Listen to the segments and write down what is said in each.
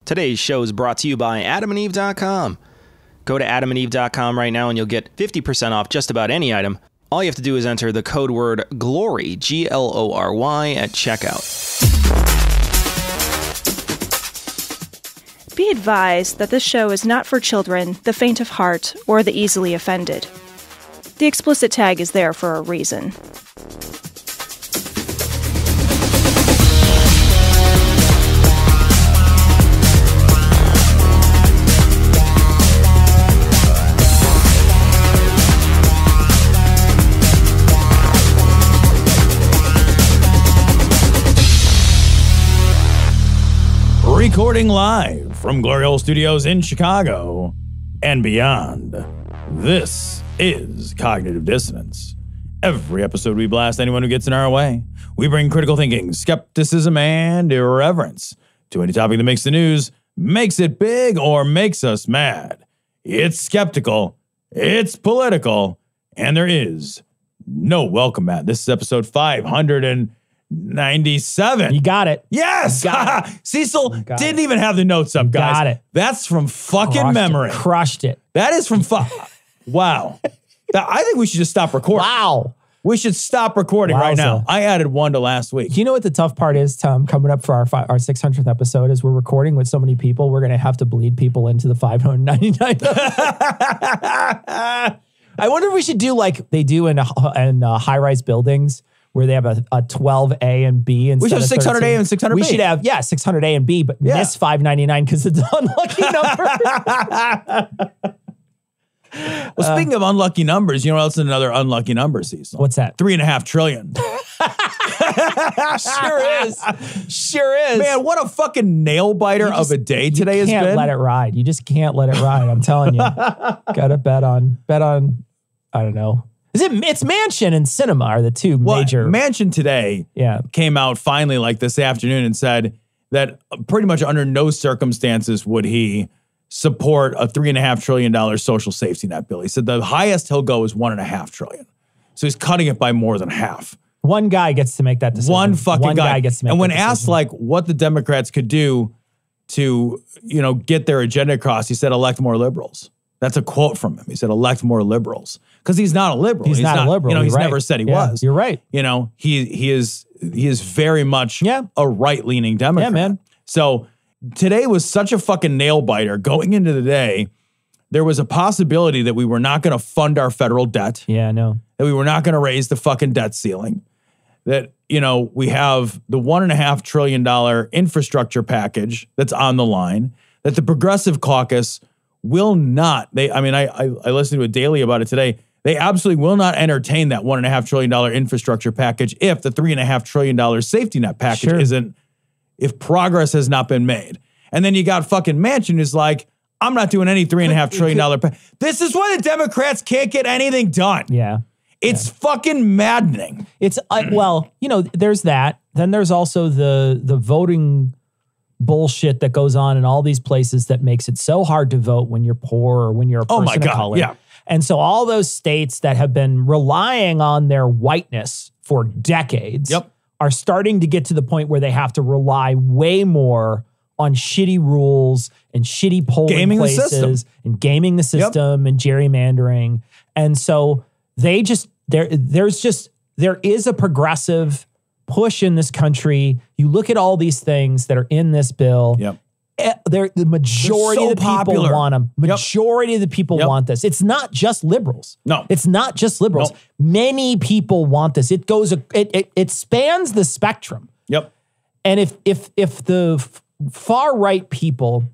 Today's show is brought to you by adamandeve.com. Go to adamandeve.com right now and you'll get 50% off just about any item. All you have to do is enter the code word GLORY, G-L-O-R-Y, at checkout. Be advised that this show is not for children, the faint of heart, or the easily offended. The explicit tag is there for a reason. Recording live from Glory Hole Studios in Chicago and beyond. This is Cognitive Dissonance. Every episode we blast anyone who gets in our way. We bring critical thinking, skepticism, and irreverence to any topic that makes the news, makes it big, or makes us mad. It's skeptical, it's political, and there is no welcome mat. This is episode 597. You got it. Yes. Got it. Cecil didn't even have the notes up, guys. Got it. That's from fucking memory. Crushed it. That is from wow. I think we should just stop recording. Wow. We should stop recording right now. I added one to last week. Do you know what the tough part is, Tom? Coming up for our 600th episode, is we're recording with so many people, we're going to have to bleed people into the 599. I wonder if we should do like they do in high-rise buildings, where they have a 12A and B instead of 600A and 600B. We should have, 600A and B, but miss 599 because it's an unlucky number. Well, speaking of unlucky numbers, you know what else is another unlucky number, Cecil? What's that? 3.5 trillion. Sure is. Man, what a fucking nail biter of a day today has been. You can't let it ride. You just can't let it ride. I'm telling you. Gotta bet on, I don't know. It's Manchin and Cinema are the two major. Manchin today came out finally like this afternoon and said that pretty much under no circumstances would he support a $3.5 trillion social safety net bill. He said the highest he'll go is $1.5 trillion. So he's cutting it by more than half. One guy gets to make that decision. One fucking guy gets to make And when that decision. asked like what the Democrats could do to, get their agenda across, he said elect more liberals. That's a quote from him. He said, elect more liberals. Because he's not a liberal. He's not a liberal. He's right. never said he was. You're right. He is very much a right-leaning Democrat. Yeah, man. So today was such a fucking nail biter. Going into the day, there was a possibility that we were not going to fund our federal debt. Yeah, I know. That we were not going to raise the fucking debt ceiling. That, we have the $1.5 trillion infrastructure package that's on the line. That the Progressive Caucus will not, I listened to a daily about it today. They absolutely will not entertain that $1.5 trillion infrastructure package if the $3.5 trillion safety net package if progress has not been made. And then you got fucking Manchin who's like, I'm not doing any $3.5 trillion package. This is why the Democrats can't get anything done. Yeah. It's fucking maddening. It's, there's that. Then there's also the voting bullshit that goes on in all these places that makes it so hard to vote when you're poor or when you're a person of color. Yeah. And so all those states that have been relying on their whiteness for decades are starting to get to the point where they have to rely way more on shitty rules and shitty polling places and gaming the system and gerrymandering. And so there is a progressive push in this country. You look at all these things that are in this bill. The majority of the people want them. Majority of the people want this. It's not just liberals. No. It's not just liberals. No. Many people want this. It spans the spectrum. Yep. And if the far right people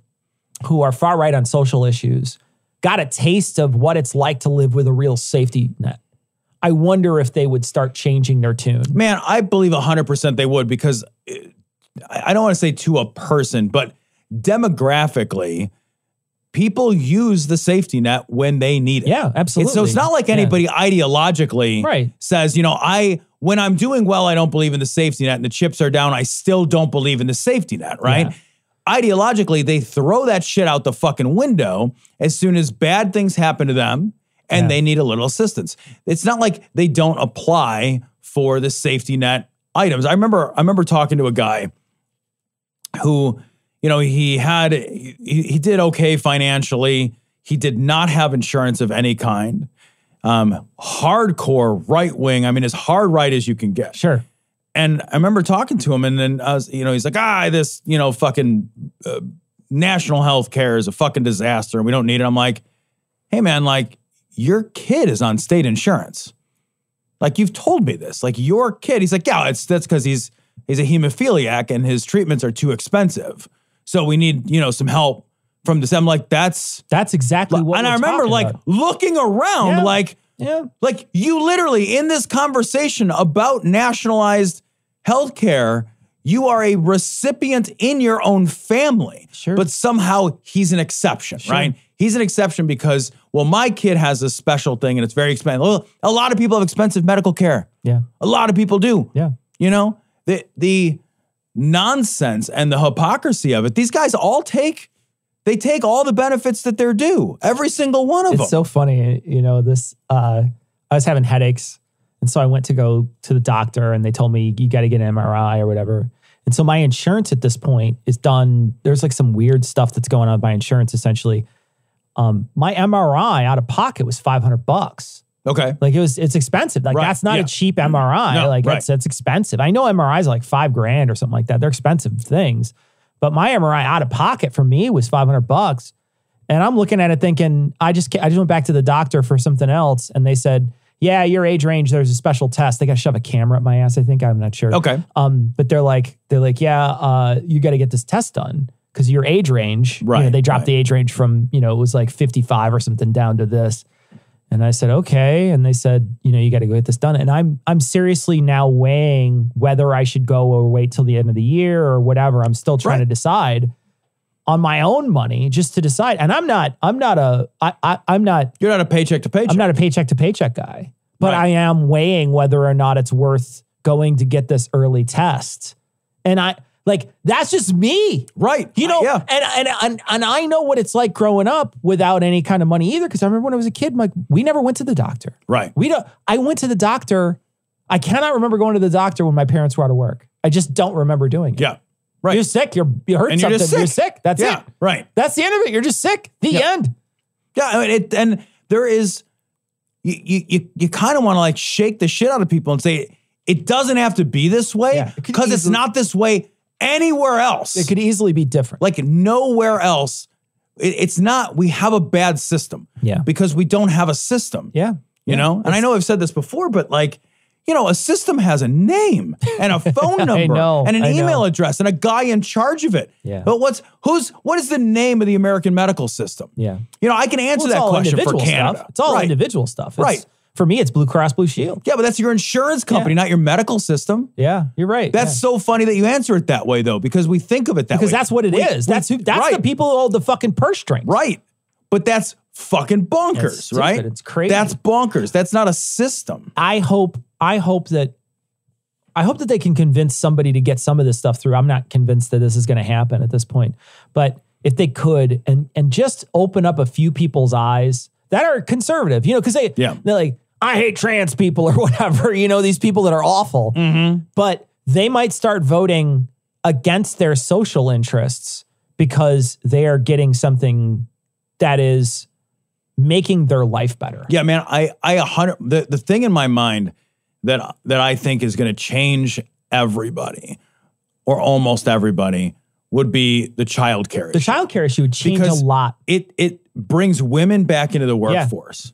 who are far right on social issues got a taste of what it's like to live with a real safety net, I wonder if they would start changing their tune. Man, I believe 100% they would, because I don't want to say to a person, but demographically, people use the safety net when they need it. Yeah, absolutely. So it's not like anybody ideologically says, when I'm doing well, I don't believe in the safety net and the chips are down, I still don't believe in the safety net, right? Yeah. Ideologically, they throw that shit out the fucking window as soon as bad things happen to them and they need a little assistance. It's not like they don't apply for the safety net items. I remember talking to a guy who, he did okay financially. He did not have insurance of any kind. Hardcore right wing. I mean, as hard right as you can get. Sure. And I remember talking to him, and then he's like, this fucking national health care is a fucking disaster, and we don't need it. I'm like, hey man, like your kid is on state insurance. Like you've told me this. Like your kid. He's like, yeah, that's because he's a hemophiliac and his treatments are too expensive. So we need some help from this. I'm like, that's exactly what. And I remember looking around, like you literally in this conversation about nationalized healthcare, you are a recipient in your own family. Sure. But somehow he's an exception, right? He's an exception because, well, my kid has a special thing and it's very expensive. Well, a lot of people have expensive medical care. Yeah. A lot of people do. Yeah. The nonsense and the hypocrisy of it. These guys all take all the benefits that they're due. Every single one of them. It's so funny. I was having headaches. And so I went to go to the doctor and they told me you got to get an MRI or whatever. And so my insurance at this point is done. There's like some weird stuff that's going on with my insurance essentially. My MRI out of pocket was $500. Okay. Like it's expensive. Like that's not a cheap MRI. No, that's expensive. I know MRIs are like $5,000 or something like that. They're expensive things. But my MRI out of pocket for me was $500. And I'm looking at it thinking, I just went back to the doctor for something else. And they said, yeah, your age range, there's a special test. They got to shove a camera up my ass, I think. I'm not sure. Okay. But they're like, yeah, you got to get this test done because your age range, they dropped the age range from, it was like 55 or something down to this. And I said, okay. And they said, you got to go get this done. And I'm seriously now weighing whether I should go or wait till the end of the year or whatever. I'm still trying to decide on my own money just to decide. And I'm not. You're not a paycheck to paycheck. I'm not a paycheck to paycheck guy, but I am weighing whether or not it's worth going to get this early test. And that's just me. Right. And I know what it's like growing up without any kind of money either. Cause I remember when I was a kid, we never went to the doctor. Right. I went to the doctor. I cannot remember going to the doctor when my parents were out of work. I just don't remember doing it. Yeah. Right. You're sick. You hurt and something. You're sick. That's it. Right. That's the end of it. You're just sick. The end. Yeah. I mean, and there is, you kind of want to like shake the shit out of people and say, it doesn't have to be this way because it's not this way anywhere else. It could easily be different. Like nowhere else. It's not, we have a bad system. Yeah. Because we don't have a system. Yeah. You know? And I know I've said this before, but like, a system has a name and a phone number and an email address and a guy in charge of it. Yeah. But what is the name of the American medical system? Yeah. I can answer that question for Canada. Stuff. It's all individual stuff. Right. For me, it's Blue Cross Blue Shield. Yeah, but that's your insurance company, not your medical system. Yeah, you're right. That's so funny that you answer it that way, though, because we think of it that way. Because that's what it is. That's the people who hold the fucking purse strings. Right. But that's fucking bonkers, right? It's crazy. That's bonkers. That's not a system. I hope that they can convince somebody to get some of this stuff through. I'm not convinced that this is going to happen at this point. But if they could and just open up a few people's eyes that are conservative, because they're like, I hate trans people or whatever, these people that are awful. Mm-hmm. But they might start voting against their social interests because they are getting something that is making their life better. Yeah, man, the thing in my mind that I think is going to change everybody or almost everybody would be the childcare issue. The childcare issue would change a lot. It brings women back into the workforce.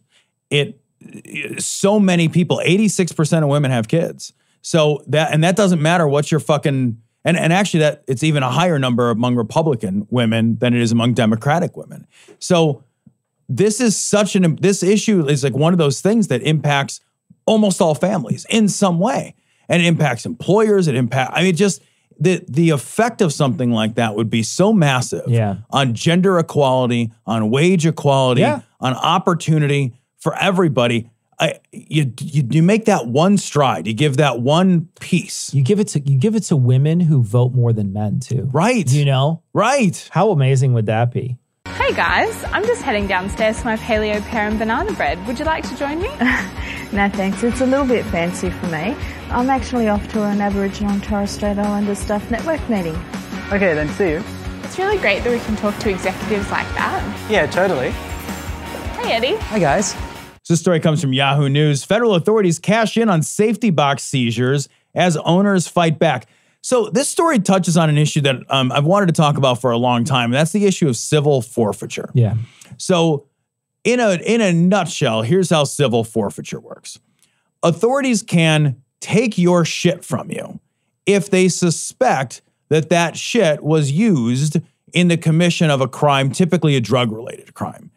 So many people, 86% of women have kids. So that doesn't matter what your fucking, and actually that it's even a higher number among Republican women than it is among Democratic women. So this issue is like one of those things that impacts almost all families in some way. And it impacts employers. Just the effect of something like that would be so massive on gender equality, on wage equality, on opportunity for everybody. You make that one stride. You give that one piece. You give it to women who vote more than men too. Right. Right. How amazing would that be? Hey guys, I'm just heading downstairs for my paleo pear and banana bread. Would you like to join me? No thanks, it's a little bit fancy for me. I'm actually off to an Aboriginal and Torres Strait Islander Staff Network meeting. Okay then, see you. It's really great that we can talk to executives like that. Yeah, totally. Hey, Eddie. Hi, guys. So this story comes from Yahoo News. Federal authorities cash in on safety box seizures as owners fight back. So this story touches on an issue that I've wanted to talk about for a long time. And that's the issue of civil forfeiture. Yeah. So in a nutshell, here's how civil forfeiture works. Authorities can take your shit from you if they suspect that that shit was used in the commission of a crime, typically a drug-related crime,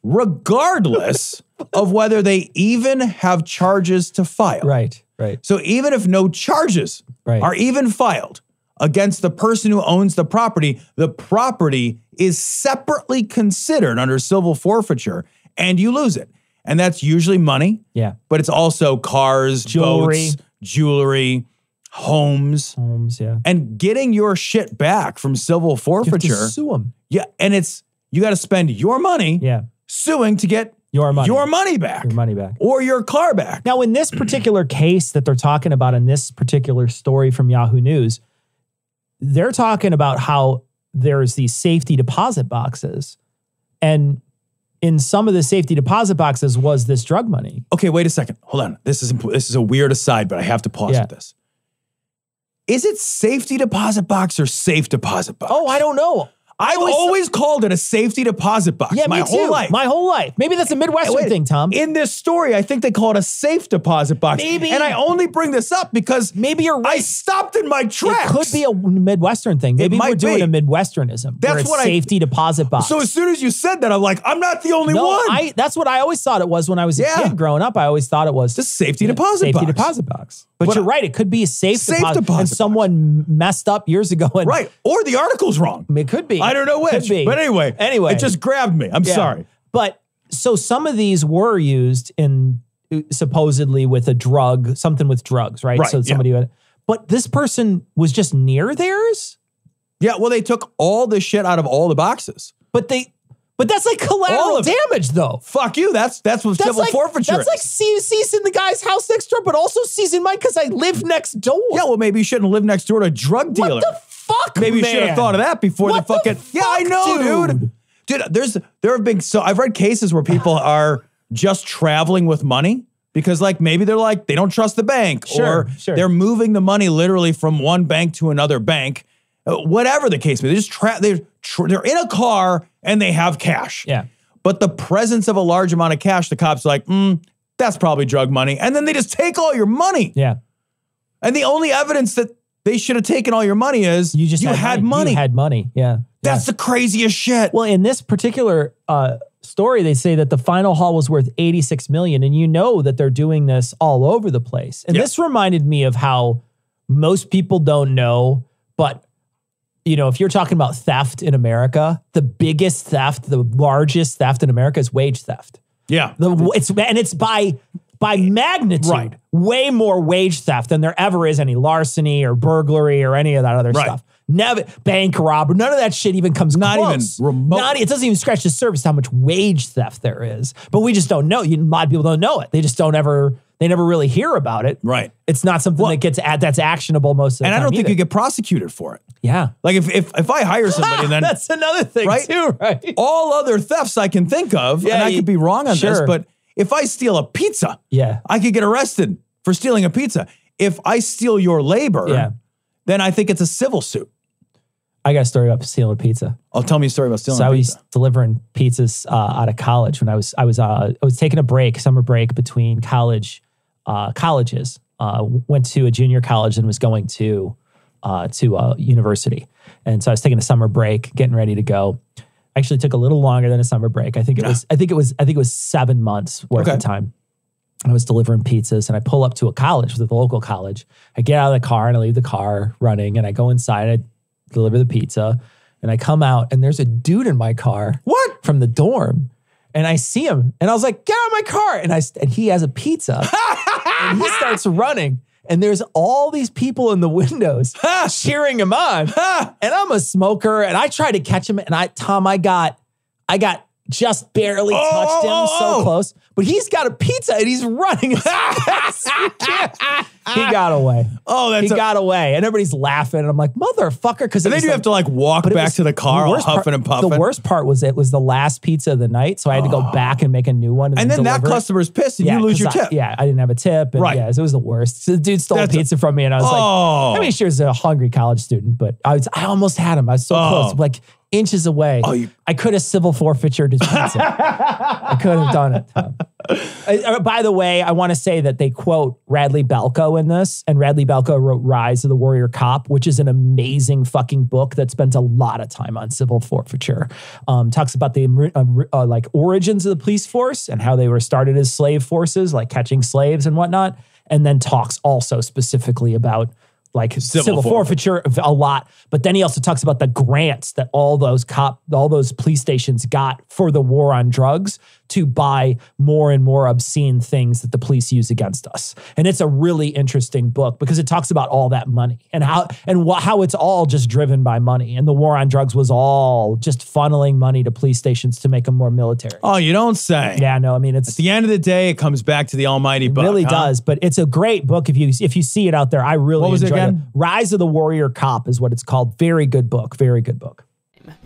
regardless of whether they even have charges to file. Right. So even if no charges are even filed against the person who owns the property is separately considered under civil forfeiture, and you lose it. And that's usually money. Yeah. But it's also cars, Jewelry. boats, jewelry, homes. Yeah. And getting your shit back from civil forfeiture. You have to sue them. Yeah. And you got to spend your money suing to get your money back. Your money back. Or your car back. Now, in this particular case that they're talking about in this particular story from Yahoo News, they're talking about how there's these safety deposit boxes. And in some of the safety deposit boxes was this drug money. Okay, wait a second. Hold on. This is a weird aside, but I have to pause with this. Is it safety deposit box or safe deposit box? Oh, I don't know. I've always called it a safety deposit box. Yeah, my whole life. My whole life. Maybe that's a Midwestern thing, Tom. In this story, I think they call it a safe deposit box. Maybe. And I only bring this up because maybe you're right. I stopped in my tracks. It could be a Midwestern thing. Maybe we're doing a Midwesternism. That's what safety deposit box. So as soon as you said that, I'm like, I'm not the only one. That's what I always thought it was when I was a kid growing up. I always thought it was just safety deposit box. Safety deposit box. But you're right. It could be a safe deposit and someone messed up years ago. And or the article's wrong. It could be. I don't know which. Could be. But anyway, it just grabbed me. I'm sorry. But so some of these were used in supposedly with a drug, something with drugs, right? So somebody, but this person was just near theirs. Yeah. Well, they took all the shit out of all the boxes. But that's like collateral damage, though. Fuck you. That's what civil forfeiture is. That's like seizing the guy's house next door, but also seizing mine because I live next door. Yeah, well, maybe you shouldn't live next door to a drug dealer. What the fuck, Maybe you should have thought of that before What the fucking... the fuck, yeah, I know, dude. There have been... So I've read cases where people are just traveling with money because maybe they're they don't trust the bank or they're moving the money literally from one bank to another bank. Whatever the case may be, they're in a car and they have cash. Yeah. But the presence of a large amount of cash, the cops are like, that's probably drug money. And then they just take all your money. Yeah. And the only evidence that they should have taken all your money is you had money. You had money. Yeah. That's the craziest shit. Well, in this particular story, they say that the final haul was worth $86 million. And you know that they're doing this all over the place. And this reminded me of how most people don't know, but if you're talking about theft in America, the biggest theft, the largest theft in America is wage theft. Yeah. It's by magnitude, way more wage theft than there ever is any larceny or burglary or any of that other stuff. Never bank robbery, none of that shit even comes not close. Even remote. It doesn't even scratch the surface how much wage theft there is. But we just don't know. A lot of people don't know it. They just don't ever. They never really hear about it. Right. It's not something that's actionable most of the time. And I don't think either. you get prosecuted for it. Yeah. Like if I hire somebody, then that's another thing too, right? All other thefts I can think of, and I could be wrong on this, but if I steal a pizza, I could get arrested for stealing a pizza. If I steal your labor, then I think it's a civil suit. I got a story about stealing a pizza. Oh, tell me a story about stealing a pizza. So I was delivering pizzas out of college when I was taking a summer break between colleges. Went to a junior college and was going to university. And so I was taking a summer break, getting ready to go. Actually took a little longer than a summer break. I think it was 7 months worth of time. I was delivering pizzas and I pull up to a college, the local college. I get out of the car and I leave the car running and I go inside, I deliver the pizza and I come out and there's a dude in my car. What? From the dorm. And I see him and I was like, get out of my car. And he has a pizza and he starts running. And there's all these people in the windows cheering him on. And I'm a smoker and I try to catch him. And I got just barely touched him, so close. But he's got a pizza and he's running as fast as he can. He got away. He got away. And everybody's laughing. And I'm like, motherfucker. Because then you have to like walk back to the car all huffing and puffing. The worst part was it was the last pizza of the night. So I had to go back and make a new one. And then that customer's pissed and you lose your tip. I didn't have a tip. And yeah, it was the worst. So the dude stole pizza from me. And I was like, I mean, she was a hungry college student, but I almost had him. I was so close. Like, inches away. I could have civil forfeited his pizza. I could have done it. By the way, I want to say that they quote Radley Balko in this, and Radley Balko wrote Rise of the Warrior Cop, which is an amazing fucking book that spends a lot of time on civil forfeiture. Talks about the like origins of the police force and how they were started as slave forces, like catching slaves and whatnot, and then talks also specifically about like civil forfeiture a lot. But then he also talks about the grants that all those police stations got for the war on drugs to buy more and more obscene things that the police use against us. And it's a really interesting book because it talks about all that money and how it's all just driven by money. And the war on drugs was all just funneling money to police stations to make them more military. Oh, you don't say. Yeah, no, I mean, it's... At the end of the day, it comes back to the almighty buck. It really does, but it's a great book if you see it out there. I really enjoyed it. Rise of the Warrior Cop is what it's called. Very good book. Very good book.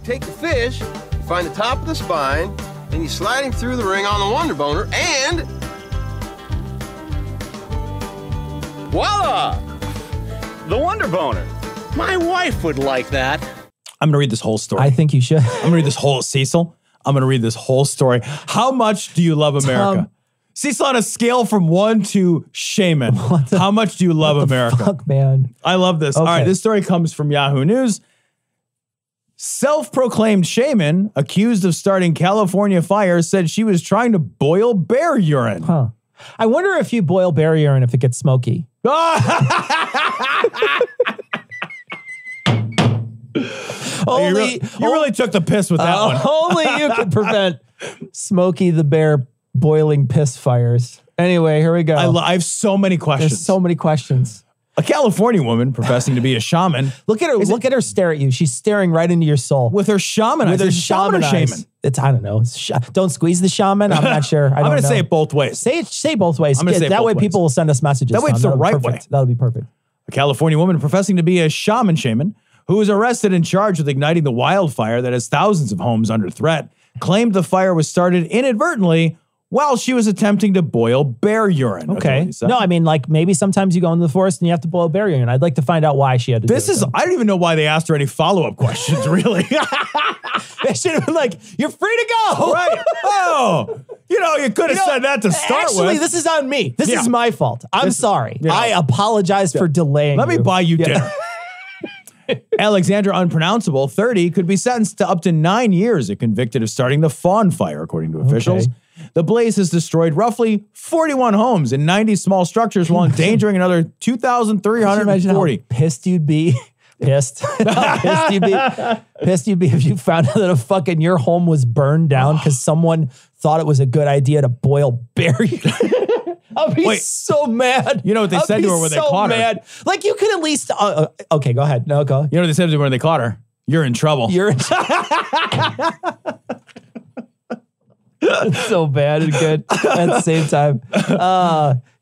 Take the fish, you find the top of the spine, then you slide him through the ring on the Wonder Boner, and voila! The Wonder Boner. My wife would like that. I'm going to read this whole story. I think you should. I'm going to read this whole, Cecil, I'm going to read this whole story. How much do you love America? Cecil, on a scale from 1 to shaman, how much do you love America? Fuck, man. I love this. Okay. All right, this story comes from Yahoo News. Self-proclaimed shaman accused of starting California fires said she was trying to boil bear urine. Huh. I wonder if you boil bear urine if it gets smoky. You really took the piss with that one. Only you can prevent Smokey the Bear boiling piss fires. Anyway, here we go. I have so many questions. There's so many questions. A California woman professing to be a shaman. Look at her. Look at her stare at you. She's staring right into your soul. With her shaman eyes. With her shaman shaman. It's, I don't know. Don't squeeze the shaman. I'm not sure. I'm going to say it both ways. Say both ways. I'm going to say it that both way ways. People will send us messages. That way it's the right way. That'll be perfect. A California woman professing to be a shaman who was arrested and charged with igniting the wildfire that has thousands of homes under threat, claimed the fire was started inadvertently while she was attempting to boil bear urine. Okay. No, I mean, like, maybe sometimes you go into the forest and you have to boil bear urine. I'd like to find out why she had to do it. I don't even know why they asked her any follow-up questions, really. They should have been like, you're free to go. Right. Oh, you could have said that to start with. Actually, this is on me. This is my fault. I'm sorry. Yeah. I apologize for delaying Let me buy you dinner. Alexandra Unpronounceable, 30, could be sentenced to up to 9 years if convicted of starting the Fawn Fire, according to officials. Okay. The blaze has destroyed roughly 41 homes and 90 small structures while endangering another 2,340. Pissed you'd be. Pissed. Pissed you'd be if you found out that your home was burned down because someone thought it was a good idea to boil bear urine. I'll be so mad. You know what they said to her when they caught her? Like, you could at least... okay, go ahead. No, go. You know what they said to her when they caught her? You're in trouble. You're in trouble. It's so bad and good at the same time.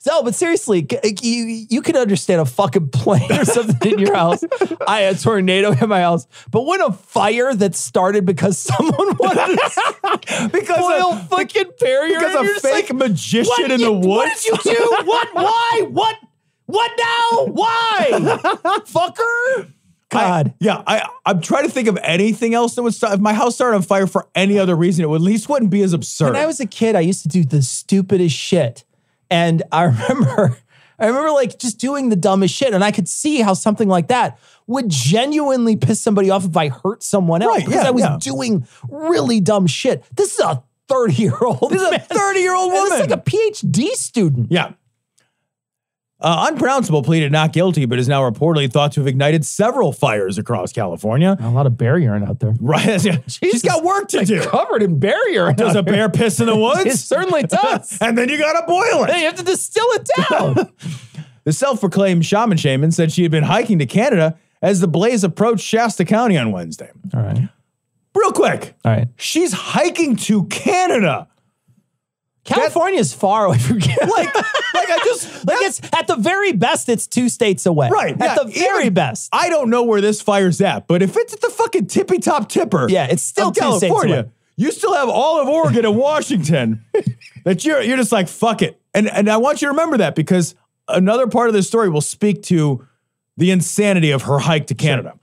But seriously, you can understand a fucking plane or something in your house. I had a tornado in my house. But when a fire that started because someone wanted to boil fucking bear urine. Because a fake magician in the woods. What did you do? What? Why? What now? Why? Fucker. God. I'm trying to think of anything else that would start. If my house started on fire for any other reason, it would at least wouldn't be as absurd. When I was a kid, I used to do the stupidest shit. And I remember like just doing the dumbest shit. And I could see how something like that would genuinely piss somebody off if I hurt someone else. Because I was doing really dumb shit. This is a 30-year-old. This is a 30-year-old woman. This is like a PhD student. Yeah. Unpronounceable pleaded not guilty, but is now reportedly thought to have ignited several fires across California. A lot of bear urine out there. Right. She's got work to do. Covered in bear urine. Does a bear piss in the woods? It certainly does. And then you got to boil it. You have to distill it down. The self-proclaimed shaman said she had been hiking to Canada as the blaze approached Shasta County on Wednesday. All right. Real quick. All right. She's hiking to Canada. California is far away from Canada. It's at the very best, it's 2 states away. Right. At the very best. I don't know where this fire's at, but if it's at the fucking tippy top tipper, it's still 2 states away. You still have all of Oregon and Washington that you're just like, fuck it. And I want you to remember that because another part of this story will speak to the insanity of her hike to Canada. Sure.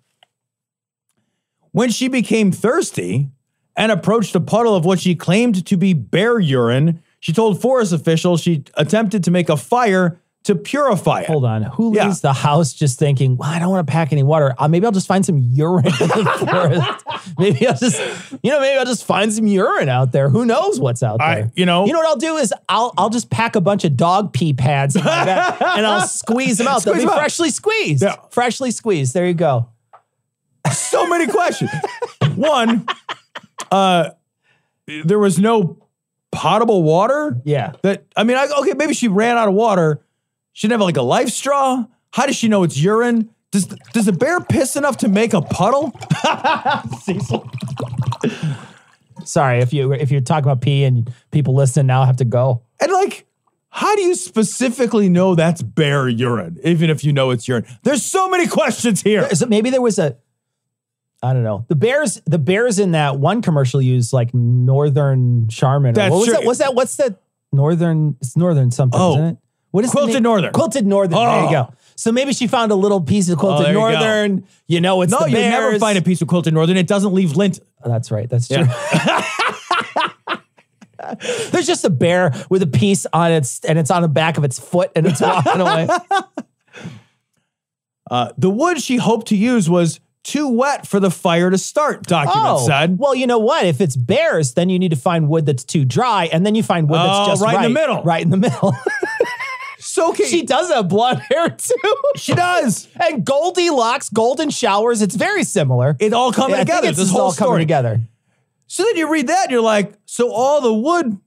When she became thirsty and approached a puddle of what she claimed to be bear urine, she told forest officials she attempted to make a fire to purify it. Hold on. Who leaves the house just thinking, well, I don't want to pack any water. Maybe I'll just find some urine in the forest. Maybe I'll just find some urine out there. Who knows what's out there? You know what I'll do is I'll just pack a bunch of dog pee pads in my bag and I'll squeeze them out. They'll be freshly squeezed. Yeah. Freshly squeezed. There you go. So many questions. One, there was no potable water. Yeah. Maybe she ran out of water. She didn't have like a life straw. How does she know it's urine? Does a bear piss enough to make a puddle? Cecil. Sorry, if you're talking about pee and people listening now have to go. And how do you specifically know that's bear urine, even if you know it's urine? There's so many questions here. Maybe there was I don't know. The bears in that one commercial use like Northern Charmin. That's what was true. that? What's that? Northern? It's Northern something, isn't it? What is Quilted Northern? Quilted Northern. There you go. So maybe she found a little piece of Quilted Northern. It's the bears. No, you never find a piece of Quilted Northern. It doesn't leave lint. Oh, that's right. That's true. Yeah. There's just a bear with a piece on it's on the back of its foot and it's walking away. The wood she hoped to use was too wet for the fire to start, document said. Well, you know what? If it's bears, then you need to find wood that's too dry, and then you find wood that's just right. In the middle. Right in the middle. So she does have blonde hair too. She does. And Goldilocks, golden showers, it's very similar. It all coming together. This whole all coming together. So then you read that and you're like, so all the wood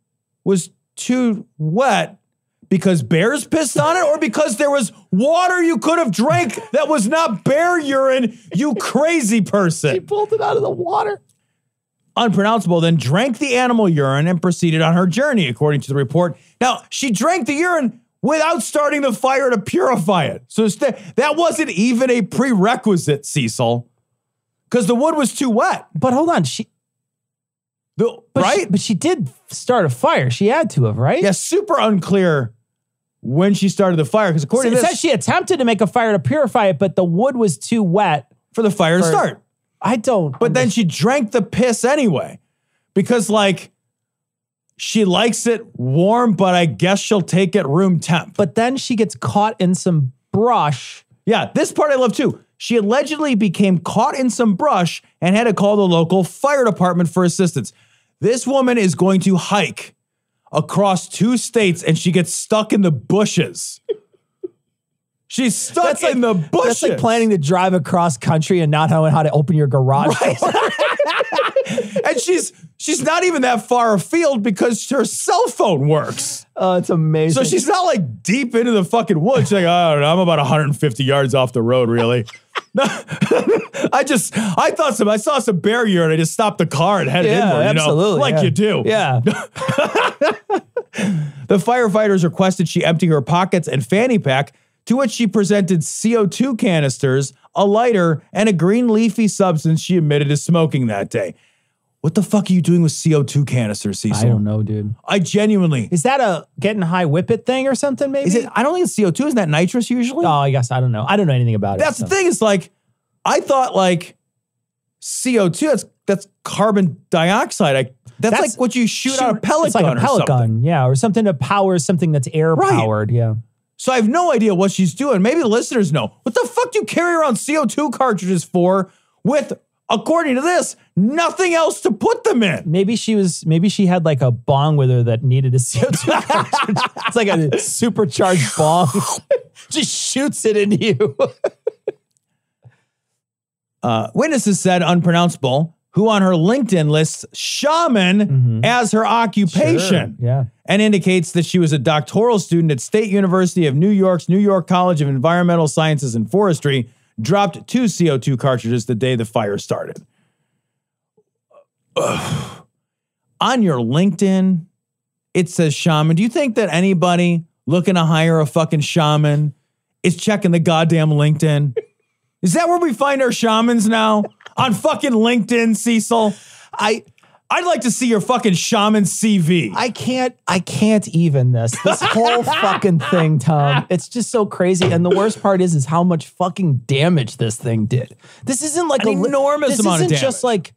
was too wet because bears pissed on it or because there was water you could have drank that was not bear urine, you crazy person. She pulled it out of the water. Unpronounceable, then drank the animal urine and proceeded on her journey, according to the report. Now, she drank the urine without starting the fire to purify it. So that wasn't even a prerequisite, Cecil, because the wood was too wet. But hold on, But she did start a fire. She had to have, right? Yeah, super unclear when she started the fire, because according to this, it says she attempted to make a fire to purify it, but the wood was too wet for the fire to start. I don't. But then she drank the piss anyway, because she likes it warm, but I guess she'll take it room temp. But then she gets caught in some brush. Yeah, this part I love too. She allegedly became caught in some brush and had to call the local fire department for assistance. This woman is going to hike across 2 states and she gets stuck in the bushes. She's stuck in the bushes. That's like planning to drive across country and not knowing how to open your garage. Right. And she's not even that far afield because her cell phone works. Oh, it's amazing. So she's not deep into the fucking woods. She's I don't know, I'm about 150 yards off the road, really. I saw some bear urine. I just stopped the car and headed inward, absolutely, you do. Yeah. The firefighters requested she empty her pockets and fanny pack, to which she presented CO2 canisters, a lighter, and a green leafy substance she admitted to smoking that day. What the fuck are you doing with CO2 canisters, Cecil? I don't know, dude. I genuinely... Is that a getting high whippet thing or something, maybe? I don't think it's CO2. Isn't that nitrous usually? Oh, I guess. I don't know. I don't know anything about it. That's the thing. It's I thought CO2, that's carbon dioxide. That's what you shoot out a pellet gun or something. It's like a pellet gun, yeah. Or something to power something that's air-powered, yeah. So I have no idea what she's doing. Maybe the listeners know. What the fuck do you carry around CO2 cartridges for with, according to this, nothing else to put them in? Maybe she had a bong with her that needed a CO2 cartridge. It's like a supercharged bong. Just shoots it into you. Witnesses said unpronounceable, who on her LinkedIn lists shaman as her occupation. Sure, yeah. And indicates that she was a doctoral student at State University of New York's New York College of Environmental Sciences and Forestry, dropped 2 CO2 cartridges the day the fire started. on your LinkedIn, it says shaman. Do you think that anybody looking to hire a fucking shaman is checking the goddamn LinkedIn? Is that where we find our shamans now? On fucking LinkedIn, Cecil? I'd like to see your fucking shaman CV. I can't even this whole fucking thing, Tom. It's just so crazy. And the worst part is how much fucking damage this thing did. This isn't like an enormous amount of damage. This isn't just like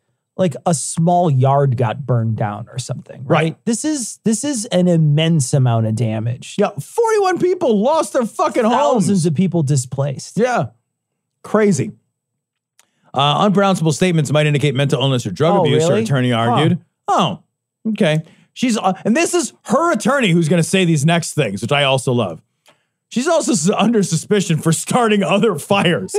a small yard got burned down or something, right? This is an immense amount of damage. Yeah, 41 people lost their fucking homes. Thousands of people displaced. Yeah, crazy. Unpronounceable statements might indicate mental illness or drug abuse, really? her attorney argued. Oh, okay. She's and this is her attorney who's going to say these next things, which I also love. She's also under suspicion for starting other fires.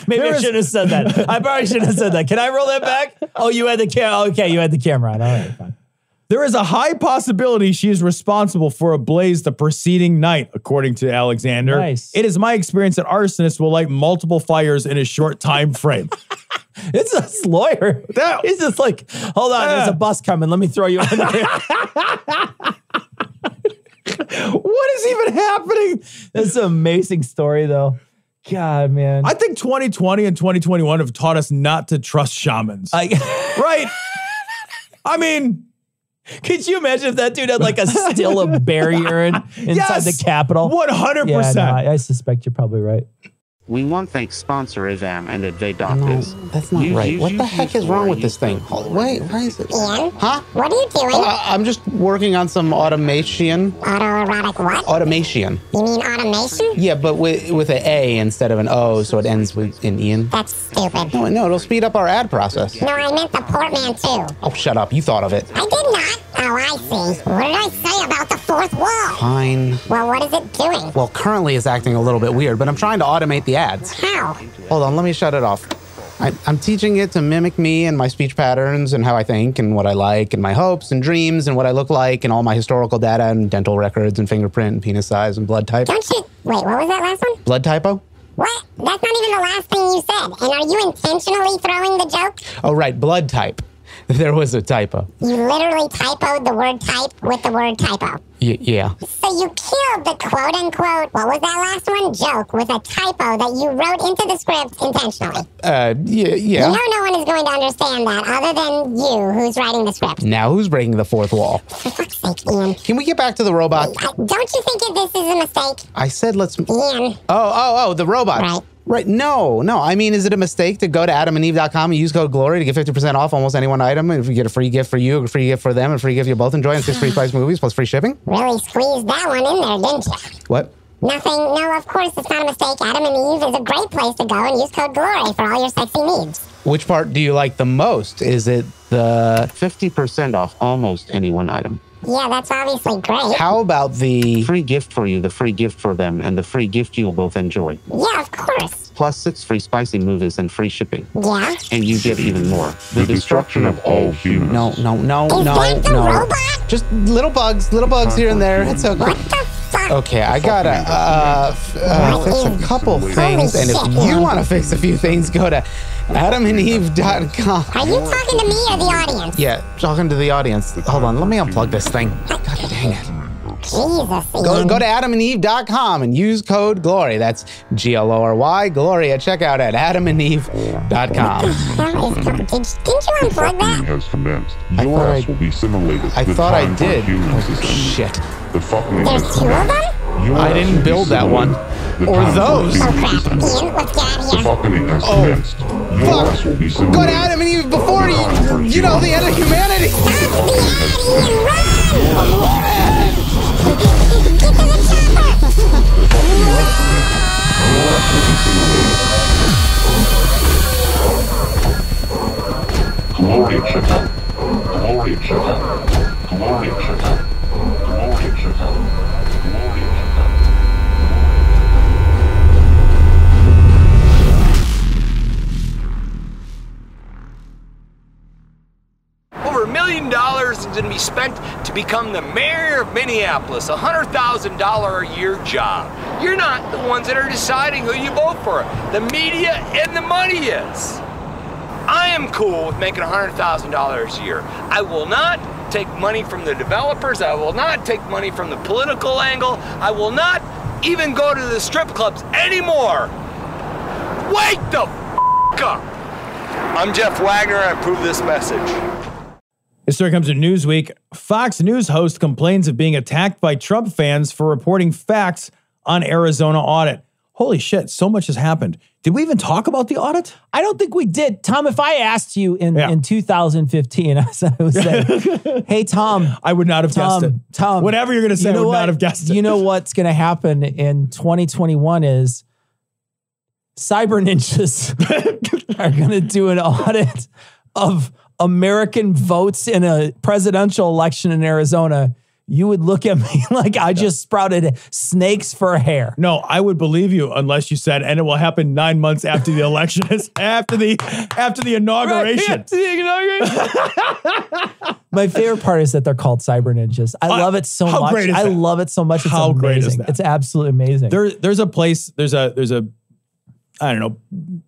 Maybe I should have said that. I probably should have said that. Can I roll that back? Oh, you had the camera. Okay, you had the camera on. All right, fine. There is a high possibility she is responsible for a blaze the preceding night, according to Alexander. Nice. It is my experience that arsonists will light multiple fires in a short time frame. It's this lawyer. He's just like, hold on, there's a bus coming. Let me throw you in there. What is even happening? That's an amazing story, though. God, man. I think 2020 and 2021 have taught us not to trust shamans. Right? I mean... Could you imagine if that dude had like a still of bear urine inside the Capitol? 100%. Yeah, no, I suspect you're probably right. We want to sponsor them and the doctors. No, that's not right. What the heck is wrong with this thing? Wait, why is it? Ian? Huh? What are you doing? I'm just working on some automation. Autoerotic what? Automation. You mean automation? Yeah, but with an A instead of an O, so it ends with in Ian. That's stupid. No, it'll speed up our ad process. No, I meant the portmanteau. Oh, shut up. You thought of it. I did not. Oh, I see. What did I say about the fourth wall? Fine. Well, what is it doing? Well, currently it's acting a little bit weird, but I'm trying to automate the ads. How? Hold on, let me shut it off. I'm teaching it to mimic me and my speech patterns and how I think and what I like and my hopes and dreams and what I look like and all my historical data and dental records and fingerprint and penis size and blood type. Don't you... Wait, what was that last one? Blood typo? What? That's not even the last thing you said. And are you intentionally throwing the joke? Oh, right, blood type. There was a typo. You literally typoed the word type with the word typo. Yeah. So you killed the quote-unquote, what was that last one? Joke with a typo that you wrote into the script intentionally. Yeah. You know no one is going to understand that other than you, who's writing the script. Now who's breaking the fourth wall? For fuck's sake, Ian. Can we get back to the robot? Don't you think this is a mistake? I said let's... Ian. Oh, the robot. Right. Right. No. I mean, is it a mistake to go to adamandeve.com and use code GLORY to get 50% off almost any one item? If you get a free gift for you, a free gift for them, a free gift you both enjoy, and 6 free price movies plus free shipping? Really squeezed that one in there, didn't you? What? Nothing. No, of course it's not a mistake. Adam and Eve is a great place to go and use code GLORY for all your sexy needs. Which part do you like the most? Is it the 50% off almost any one item? Yeah, that's obviously great. How about the free gift for you, the free gift for them, and the free gift you'll both enjoy? Yeah, of course. Plus 6 free spicy movies and free shipping. Yeah? And you get even more. The destruction of all humans. No. Is that the robot? Just little bugs here and there. It's okay. What the fuck? Okay, I gotta fix a couple things, and if you want to fix a few things, go to adamandeve.com. Are you talking to me or the audience? Yeah, talking to the audience. Hold on, let me unplug this thing. God dang it. Jesus. Go to adamandeve.com and use code GLORY. That's GLORY, GLORY at checkout at adamandeve.com. Didn't you unplug that? Has commenced. Your ass will be simulated. I thought I did. Oh, shit. The fucking There's 2 of them? I didn't build that one. Or those. Oh, crap. Ian, let's get out of here. The fucking has commenced. Your ass will be simulated. Go to Adam and Eve before you know the end of humanity. That's the end, Ian. Run! Get to the chopper! Glory checkout. Glory checkout. Glory checkout. Glory checkout. Glory checkout. Over $1 million is going to be spent to become the mayor of Minneapolis, a $100,000 a year job. You're not the ones that are deciding who you vote for. The media and the money is. I am cool with making $100,000 a year. I will not take money from the developers. I will not take money from the political angle. I will not even go to the strip clubs anymore. Wake the f*** up. I'm Jeff Wagner. I approve this message. This story comes in Newsweek. Fox News host complains of being attacked by Trump fans for reporting facts on Arizona audit. Holy shit, so much has happened. Did we even talk about the audit? I don't think we did. Tom, if I asked you in 2015, I would say, hey, Tom. I would not have guessed it. Tom. Whatever you're going to say, I would not have guessed it. You know what's going to happen in 2021 is cyber ninjas are going to do an audit of American votes in a presidential election in Arizona. You would look at me like I just sprouted snakes for hair. No, I would believe you unless you said, and it will happen 9 months after the election, after the inauguration. Right, after the inauguration. My favorite part is that they're called cyber ninjas. I love it so much. How great is that? I love it so much. It's how amazing. Great is that? It's absolutely amazing. There's a place, there's a I don't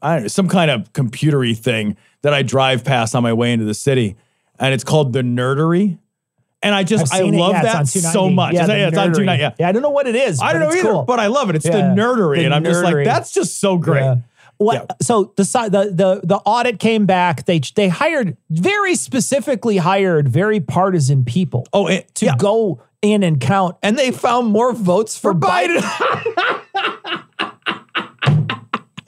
know, some kind of computery thing that I drive past on my way into the city, and it's called the Nerdery. And I love that so much. Yeah, it's on 290. Yeah, I don't know what it is. I don't know either, cool. but I love it. It's the Nerdery, and I'm just like, that's just so great. Yeah. So the audit came back. They hired very specifically very partisan people. To go in and count, and they found more votes for Biden.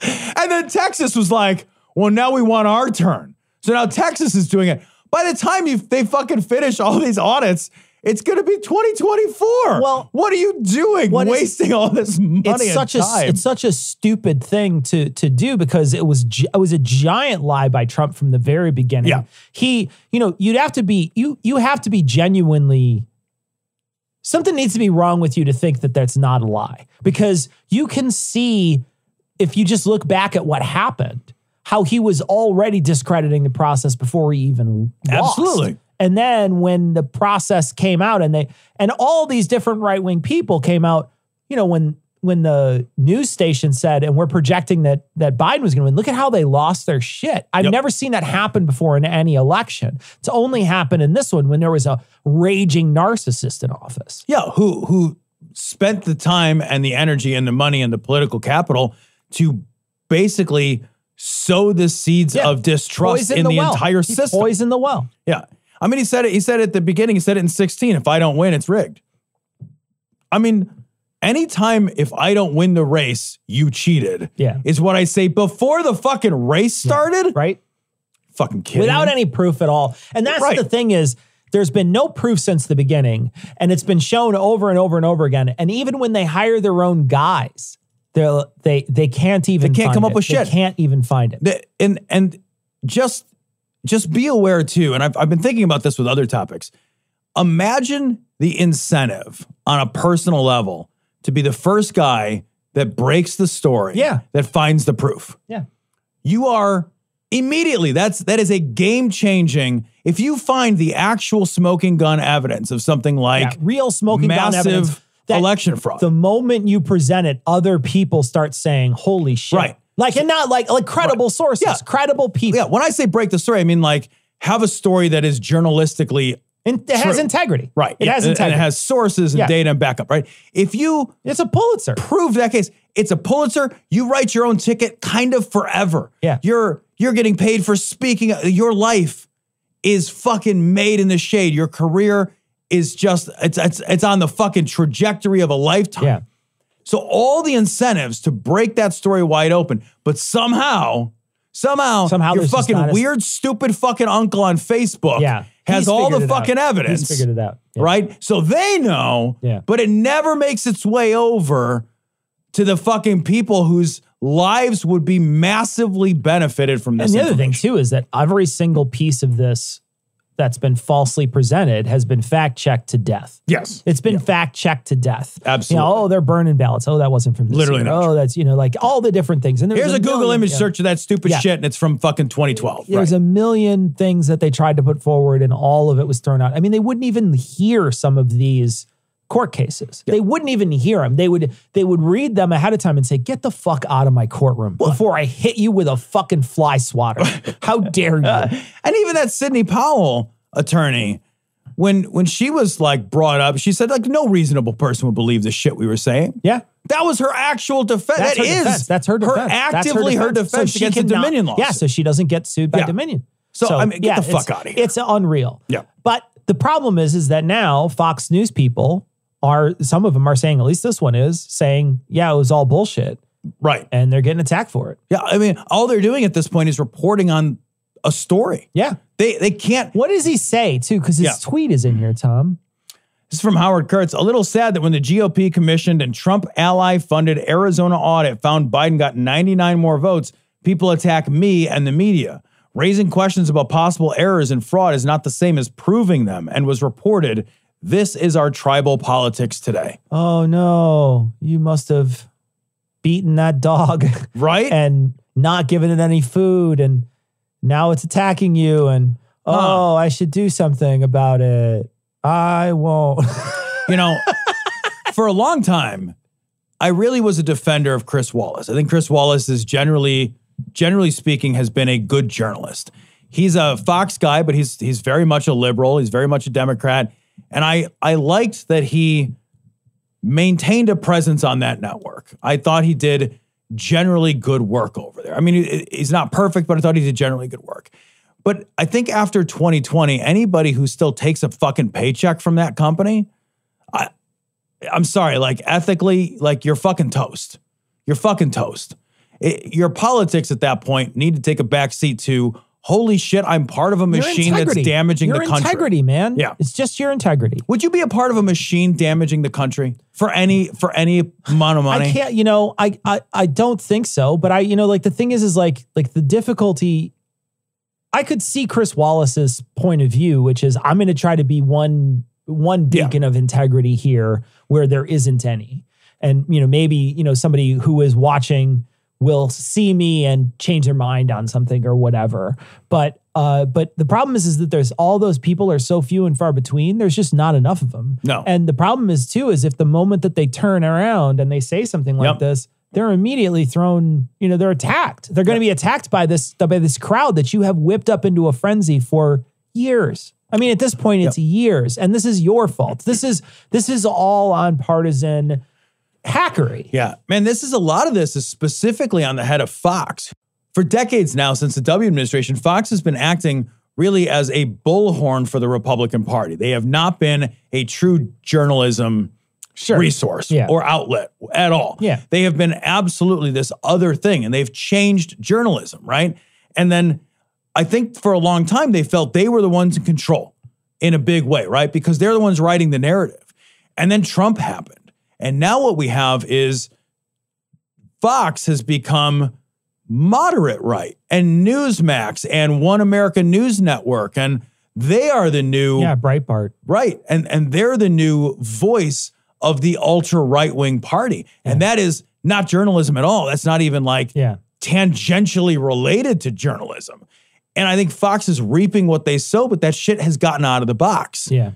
And then Texas was like, well, now we want our turn. So now Texas is doing it. By the time they fucking finish all these audits, it's going to be 2024. Well, what are you doing? Wasting all this money and time. It's such a stupid thing to do because it was a giant lie by Trump from the very beginning. Yeah. You'd have to be you have to be genuinely. Something needs to be wrong with you to think that that's not a lie, because you can see if you just look back at what happened, how he was already discrediting the process before he even lost. Absolutely. And then when the process came out and all these different right-wing people came out, when the news station said, and we're projecting that Biden was going to win, look at how they lost their shit. I've never seen that happen before in any election. It's only happened in this one when there was a raging narcissist in office. Yeah, who spent the time and the energy and the money and the political capital to basically sow the seeds of distrust in the entire system. Poison the well. Yeah. I mean, he said it at the beginning. He said it in 2016. If I don't win, it's rigged. I mean, anytime if I don't win the race, you cheated. Yeah. Is what I say before the fucking race started. Yeah, right. Fucking kidding. Without any proof at all. And that's the thing is, there's been no proof since the beginning. And it's been shown over and over and over again. And even when they hire their own guys, they can't even come up with shit. They can't even find it. And just be aware too, and I've been thinking about this with other topics. Imagine the incentive on a personal level to be the first guy that breaks the story, that finds the proof. Yeah. You are immediately, that is a game-changing, if you find the actual smoking gun evidence of something like real smoking gun evidence, election fraud. The moment you present it, other people start saying, holy shit. Right. And not like credible sources, credible people. Yeah, when I say break the story, I mean like have a story that is journalistically it has integrity. Right. It has integrity. And it has sources and data and backup, right? If you it's a Pulitzer. Prove that case, it's a Pulitzer, you write your own ticket kind of forever. Yeah. You're getting paid for speaking. Your life is fucking made in the shade. Your career is just it's on the fucking trajectory of a lifetime. Yeah. So all the incentives to break that story wide open, but somehow your fucking weird, stupid fucking uncle on Facebook has all the fucking evidence. He's figured it out. Yeah. Right? So they know, but it never makes its way over to the fucking people whose lives would be massively benefited from this. And the other thing too is that every single piece of this that's been falsely presented has been fact-checked to death. Yes. It's been fact-checked to death. Absolutely. They're burning ballots. Oh, that wasn't from this Literally year. not true. That's, like all the different things. And here's a Google image search of that stupid shit, and it's from fucking 2012. There's a million things that they tried to put forward, and all of it was thrown out. I mean, they wouldn't even hear some of these court cases. They wouldn't even hear them. They would read them ahead of time and say, "Get the fuck out of my courtroom before I hit you with a fucking fly swatter. How dare you?" And even that Sidney Powell attorney, when she was like brought up, she said like no reasonable person would believe the shit we were saying. Yeah. That was her actual defense. That's her defense. Actively her defense against the Dominion lawsuit. Yeah, so she doesn't get sued by Dominion. So I mean, get the fuck out of here. It's unreal. Yeah. But the problem is that now Fox News people some of them are saying, at least this one is saying, yeah, it was all bullshit. Right. And they're getting attacked for it. Yeah. I mean, all they're doing at this point is reporting on a story. Yeah. They can't. What does he say too? Because his tweet is in here, Tom. This is from Howard Kurtz. A little sad that when the GOP commissioned and Trump ally-funded Arizona audit found Biden got 99 more votes, people attack me and the media. Raising questions about possible errors and fraud is not the same as proving them, and was reported, "This is our tribal politics today." Oh no, you must have beaten that dog. Right? And not given it any food, and now it's attacking you, and I should do something about it. I won't. You know, for a long time, I really was a defender of Chris Wallace. I think Chris Wallace is generally speaking, has been a good journalist. He's a Fox guy, but he's very much a liberal. He's very much a Democrat. And I liked that he maintained a presence on that network. I thought he did generally good work over there. I mean, he's not perfect, but I thought he did generally good work. But I think after 2020, anybody who still takes a fucking paycheck from that company, I'm sorry, like ethically, like you're fucking toast. You're fucking toast. Your politics at that point need to take a back seat to, holy shit, I'm part of a machine that's damaging the country. Your integrity, man. Yeah. It's just your integrity. Would you be a part of a machine damaging the country for any amount of money? I can't, I don't think so. But like the thing is like the difficulty, I could see Chris Wallace's point of view, which is I'm going to try to be one beacon of integrity here where there isn't any. And, maybe, somebody who is watching will see me and change their mind on something or whatever. But the problem is that there's all those people are so few and far between. There's just not enough of them. No. And the problem is too, is if the moment that they turn around and they say something like this, they're immediately thrown, they're attacked. They're going to be attacked by this crowd that you have whipped up into a frenzy for years. I mean, at this point, it's years, and this is your fault. This is all on partisan hackery. Yeah, man, a lot of this is specifically on the head of Fox. For decades now, since the W administration, Fox has been acting really as a bullhorn for the Republican Party. They have not been a true journalism resource or outlet at all. Yeah. They have been absolutely this other thing, and they've changed journalism, right? And then I think for a long time, they felt they were the ones in control in a big way, right? Because they're the ones writing the narrative. And then Trump happened. And now what we have is Fox has become moderate right, and Newsmax and One American News Network, and they are the new... Yeah, Breitbart. Right. And they're the new voice of the ultra right-wing party. And that is not journalism at all. That's not even like tangentially related to journalism. And I think Fox is reaping what they sow, but that shit has gotten out of the box. Yeah.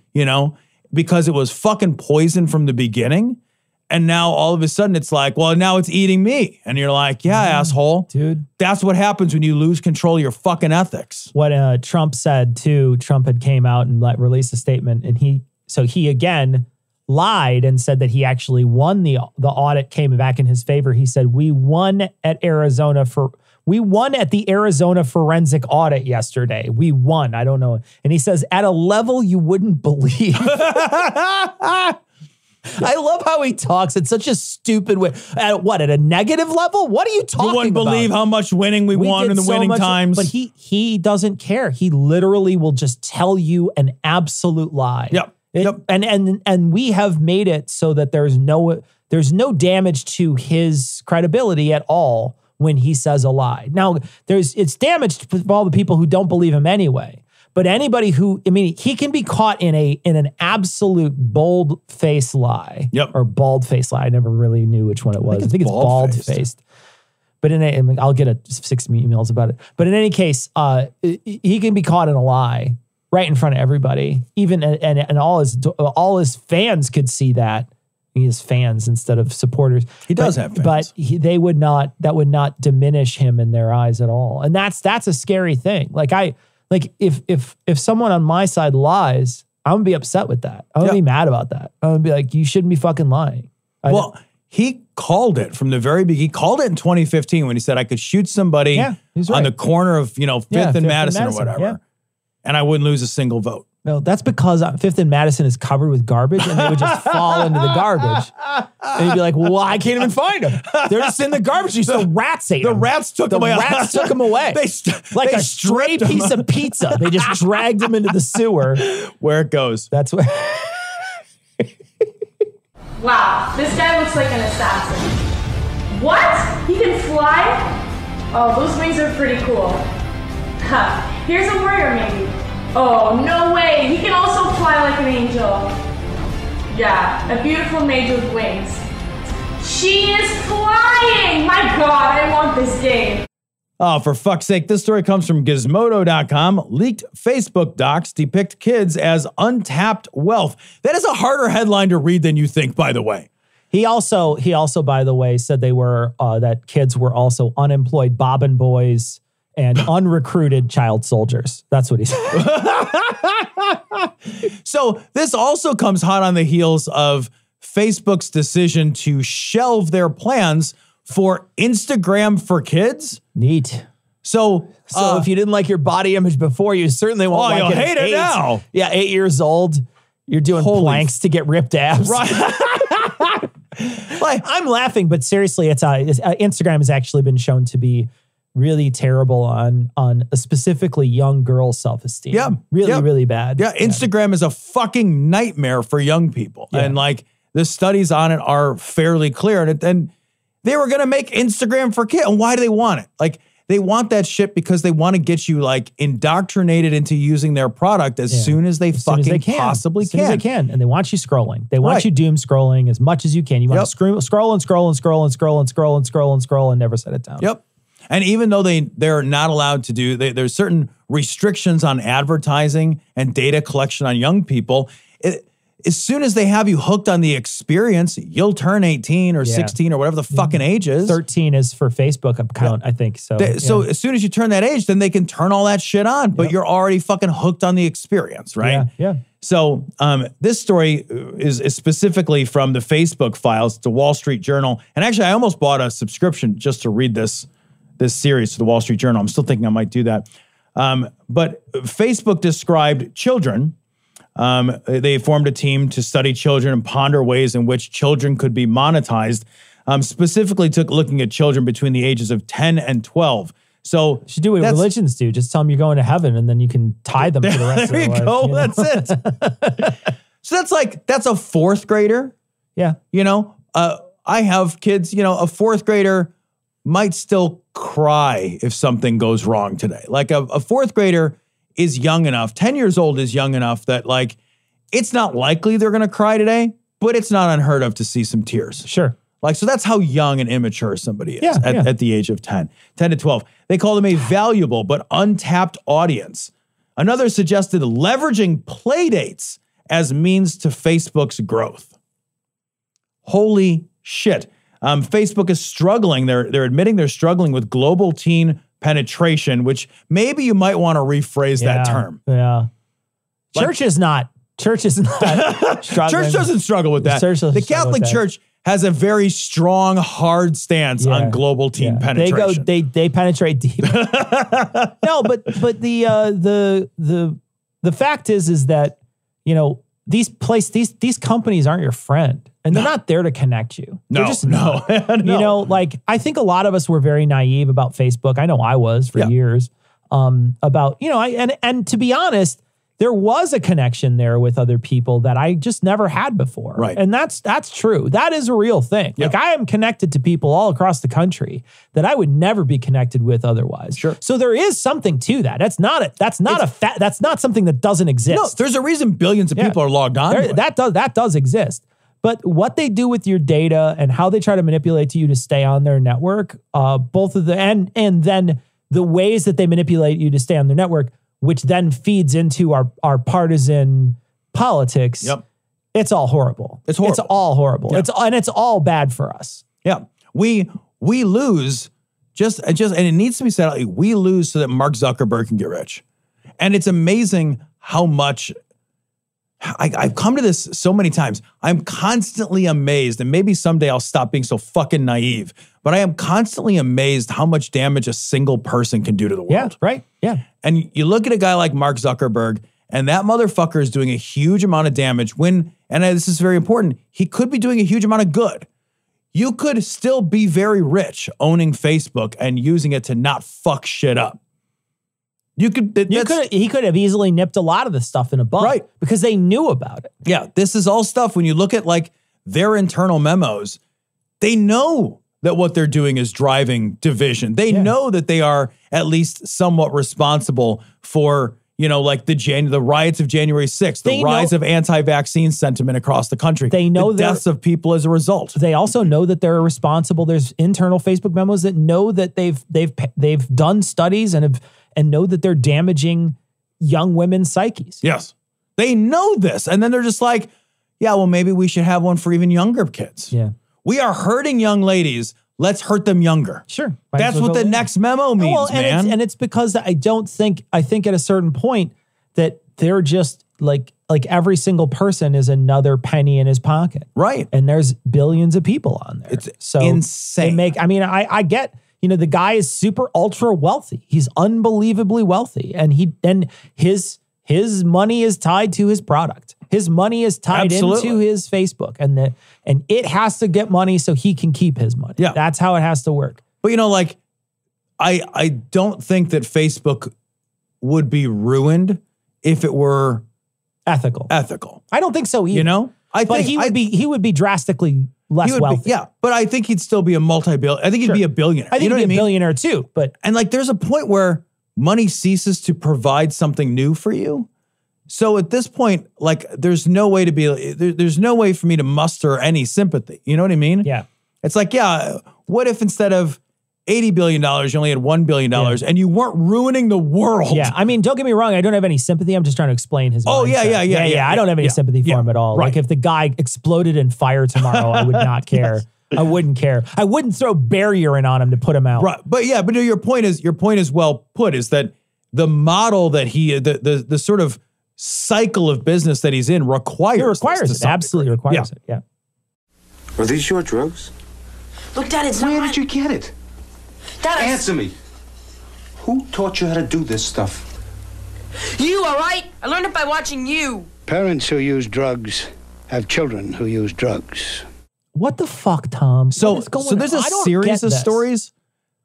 Because it was fucking poison from the beginning. And now all of a sudden it's like, well, now it's eating me. And you're like, yeah, asshole. Dude. That's what happens when you lose control of your fucking ethics. What Trump said too, Trump had came out and released a statement, and he again lied and said that he actually won the audit, came back in his favor. He said, we won at the Arizona forensic audit yesterday. We won. I don't know. And he says, at a level you wouldn't believe. I love how he talks. It's such a stupid way. At a negative level? What are you talking about? You wouldn't believe how much winning we won in the winning times. But he doesn't care. He literally will just tell you an absolute lie. Yep. And we have made it so that there's no damage to his credibility at all when he says a lie. Now, it's damaged for all the people who don't believe him anyway. But anybody he can be caught in an absolute bold-faced lie. Yep. Or bald-faced lie. I never really knew which one it was. I think it's bald-faced. But I'll get 6 emails about it. But in any case, he can be caught in a lie right in front of everybody. Even and all his fans could see that. He has fans instead of supporters. He does have fans. But that would not diminish him in their eyes at all. And that's a scary thing. If someone on my side lies, I'm gonna be upset with that. I'm gonna be mad about that. I'm gonna be like, you shouldn't be fucking lying. He called it from the very beginning. He called it in 2015 when he said I could shoot somebody on the corner of 5th and Madison or whatever, and I wouldn't lose a single vote. No, that's because 5th and Madison is covered with garbage, and they would just fall into the garbage. And you'd be like, well, I can't even find them. They're just in the garbage. The rats ate them. The rats took them away. The rats took them away. Like a stray piece of pizza. They just dragged them into the sewer. Where it goes. That's what... Wow, this guy looks like an assassin. What? He can fly? Oh, those wings are pretty cool. Huh. Here's a warrior, maybe. Oh, no way. He can also fly like an angel. Yeah, a beautiful mage with wings. She is flying! My God, I want this game. Oh, for fuck's sake. This story comes from Gizmodo.com. Leaked Facebook docs depict kids as untapped wealth. That is a harder headline to read than you think, by the way. He also, by the way, said they were, that kids were also unemployed bobbin boys and unrecruited child soldiers. That's what he said. So this also comes hot on the heels of Facebook's decision to shelve their plans for Instagram for kids. Neat. So if you didn't like your body image before, you certainly won't like it. You'll hate it now. Yeah, 8 years old. You're doing planks to get ripped abs. Right. Like, I'm laughing, but seriously, Instagram has actually been shown to be really terrible on a specifically young girls' self-esteem. Yeah. Really bad. Yeah, Instagram is a fucking nightmare for young people. Yeah. And like the studies on it are fairly clear. And they were going to make Instagram for kids. And why do they want it? Like, they want that shit because they want to get you like indoctrinated into using their product as soon as they possibly can. As soon as they can. And they want you scrolling. They want you doom scrolling as much as you can. You want to scroll and never set it down. Yep. And even though they're not allowed to do, there's certain restrictions on advertising and data collection on young people. As soon as they have you hooked on the experience, you'll turn 18 or 16 or whatever the fucking age is. 13 is for Facebook account, I think. So as soon as you turn that age, then they can turn all that shit on, but you're already fucking hooked on the experience, right? Yeah. So this story is specifically from the Facebook files, the Wall Street Journal. And actually, I almost bought a subscription just to read this series to the Wall Street Journal. I'm still thinking I might do that. But Facebook described children. They formed a team to study children and ponder ways in which children could be monetized. Specifically looking at children between the ages of 10 and 12. So you should do what religions do. Just tell them you're going to heaven and then you can tie them for the rest of their life. There you go. That's it. So that's a fourth grader. Yeah. I have kids, a fourth grader might still cry if something goes wrong today. Like a fourth grader is young enough, 10 years old is young enough that like, it's not likely they're going to cry today, but it's not unheard of to see some tears. Sure. Like, so that's how young and immature somebody is at the age of 10 to 12. They call them a valuable but untapped audience. Another suggested leveraging playdates as means to Facebook's growth. Holy shit. Facebook is struggling. They're admitting they're struggling with global teen penetration, which maybe you might want to rephrase that term. Yeah. Church is not struggling. Church doesn't struggle with that. The Catholic Church has a very strong, hard stance on global teen penetration. They penetrate deep. No, but the fact is that, these companies aren't your friend. And they're not there to connect you. They're just not. I think a lot of us were very naive about Facebook. I know I was for years. And to be honest, there was a connection there with other people that I just never had before. Right. And that's true. That is a real thing. Yeah. Like, I am connected to people all across the country that I would never be connected with otherwise. Sure. So there is something to that. That's not something that doesn't exist. No, there's a reason billions of people are logged on. That does exist. But what they do with your data and how they try to manipulate you to stay on their network, both of the and then the ways that they manipulate you to stay on their network which then feeds into our partisan politics. Yep. It's all horrible. It's horrible. It's all horrible. Yeah. It's all bad for us. Yeah. We lose and it needs to be said, like, we lose so that Mark Zuckerberg can get rich. And it's amazing how much I've come to this so many times. I'm constantly amazed, and maybe someday I'll stop being so fucking naive, but I am constantly amazed how much damage a single person can do to the world. Yeah, right. Yeah. And you look at a guy like Mark Zuckerberg, and that motherfucker is doing a huge amount of damage and this is very important, he could be doing a huge amount of good. You could still be very rich owning Facebook and using it to not fuck shit up. He could have easily nipped a lot of this stuff in a bud, right? Because they knew about it. Yeah, this is all stuff. When you look at like their internal memos, they know that what they're doing is driving division. They know that they are at least somewhat responsible for, you know, like the riots of January 6th, the rise of anti-vaccine sentiment across the country. They know the deaths of people as a result. They also know that they're responsible. There's internal Facebook memos that know that they've done studies and know that they're damaging young women's psyches. Yes. They know this. And then they're just like, yeah, well, maybe we should have one for even younger kids. Yeah. We are hurting young ladies. Let's hurt them younger. Sure. That's what the next memo means, man. And it's because I think at a certain point that they're just like every single person is another penny in his pocket. Right. And there's billions of people on there. It's so insane. I get, you know, the guy is super ultra wealthy. He's unbelievably wealthy. And his money is tied to his product. His money is tied into his Facebook, and it has to get money so he can keep his money. Yeah. That's how it has to work. But you know, like, I don't think that Facebook would be ruined if it were ethical. I don't think so either. You know? He would be drastically less wealthy. But I think he'd still be a multi-billion. I think he'd be a billionaire. I think he'd be a billionaire too. And like, there's a point where money ceases to provide something new for you. So at this point, like, there's no way for me to muster any sympathy. You know what I mean? Yeah. It's like, yeah, what if instead of $80 billion, you only had $1 billion and you weren't ruining the world? Yeah. I mean, don't get me wrong. I don't have any sympathy. I'm just trying to explain his mindset. Yeah. I don't have any sympathy for him at all. Right. Like, if the guy exploded in fire tomorrow, I would not care. Yes. I wouldn't care. I wouldn't throw bear urine on him to put him out. Right. But no, your point is well put, is that the model that the sort of cycle of business that he's in requires it. Absolutely requires it. Yeah. Are these your drugs? Look, Dad, it's Where not. did you get it? Dad, answer me. Who taught you how to do this stuff? You, all right? I learned it by watching you. Parents who use drugs have children who use drugs. What the fuck, Tom? So there's a series of stories.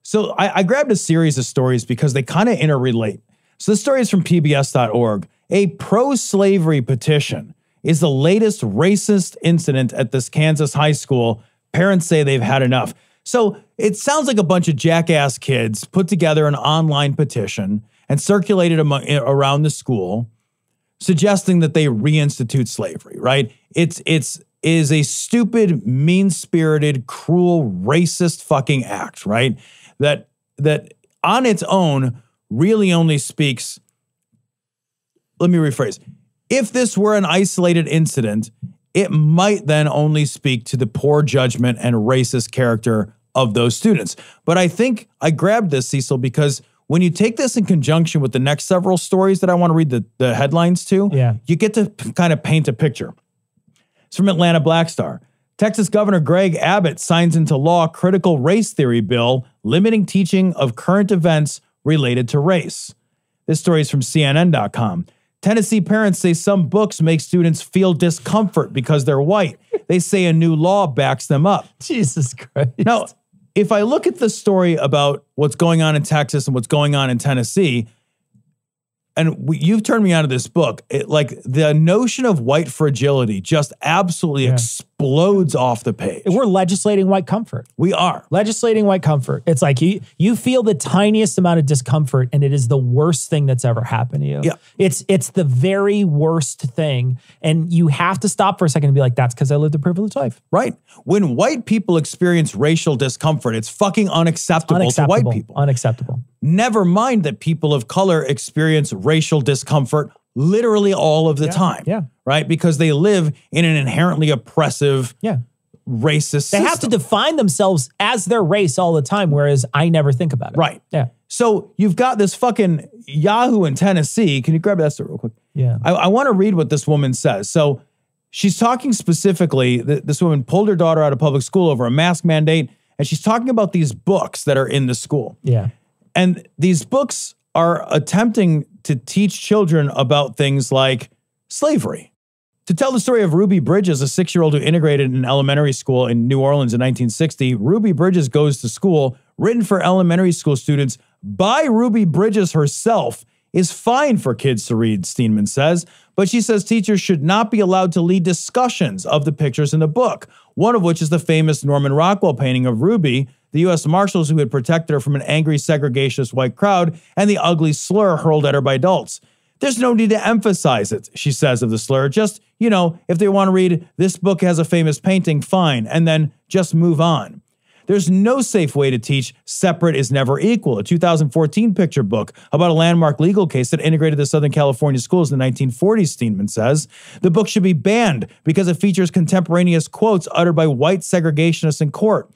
So I grabbed a series of stories because they kind of interrelate. So this story is from PBS.org. A pro-slavery petition is the latest racist incident at this Kansas high school. Parents say they've had enough. So it sounds like a bunch of jackass kids put together an online petition and circulated around the school, suggesting that they reinstitute slavery, right? It is a stupid, mean-spirited, cruel, racist fucking act, right? That on its own really only speaks. Let me rephrase. If this were an isolated incident, it might then only speak to the poor judgment and racist character of those students. But I think I grabbed this, Cecil, because when you take this in conjunction with the next several stories that I want to read the headlines to, you get to kind of paint a picture. It's from Atlanta Black Star. Texas Governor Greg Abbott signs into law critical race theory bill limiting teaching of current events related to race. This story is from CNN.com. Tennessee parents say some books make students feel discomfort because they're white. They say a new law backs them up. Jesus Christ. Now, if I look at the story about what's going on in Texas and what's going on in Tennessee, and you've turned me on to this book, like the notion of white fragility just absolutely explodes off the page. We're legislating white comfort. We are. Legislating white comfort. It's like you feel the tiniest amount of discomfort and it is the worst thing that's ever happened to you. Yeah. It's the very worst thing. And you have to stop for a second and be like, that's because I lived a privileged life. Right. When white people experience racial discomfort, it's fucking unacceptable to white people. Unacceptable. Never mind that people of color experience racial discomfort literally all of the time. Yeah. Right? Because they live in an inherently oppressive, racist They have to define themselves as their race all the time, whereas I never think about it. Right. Yeah. So you've got this fucking Yahoo in Tennessee. Can you grab that real quick? Yeah. I want to read what this woman says. So she's talking specifically, this woman pulled her daughter out of public school over a mask mandate, and she's talking about these books that are in the school. Yeah. And these books are attempting to teach children about things like slavery. To tell the story of Ruby Bridges, a 6-year-old who integrated in elementary school in New Orleans in 1960, Ruby Bridges Goes to School, written for elementary school students by Ruby Bridges herself, is fine for kids to read, Steenman says, but she says teachers should not be allowed to lead discussions of the pictures in the book, one of which is the famous Norman Rockwell painting of Ruby, the U.S. Marshals who had protected her from an angry segregationist white crowd, and the ugly slur hurled at her by adults. There's no need to emphasize it, she says of the slur. Just, if they want to read, this book has a famous painting, fine, and then just move on. There's no safe way to teach separate is never equal, a 2014 picture book about a landmark legal case that integrated the Southern California schools in the 1940s, Steenman says. The book should be banned because it features contemporaneous quotes uttered by white segregationists in court.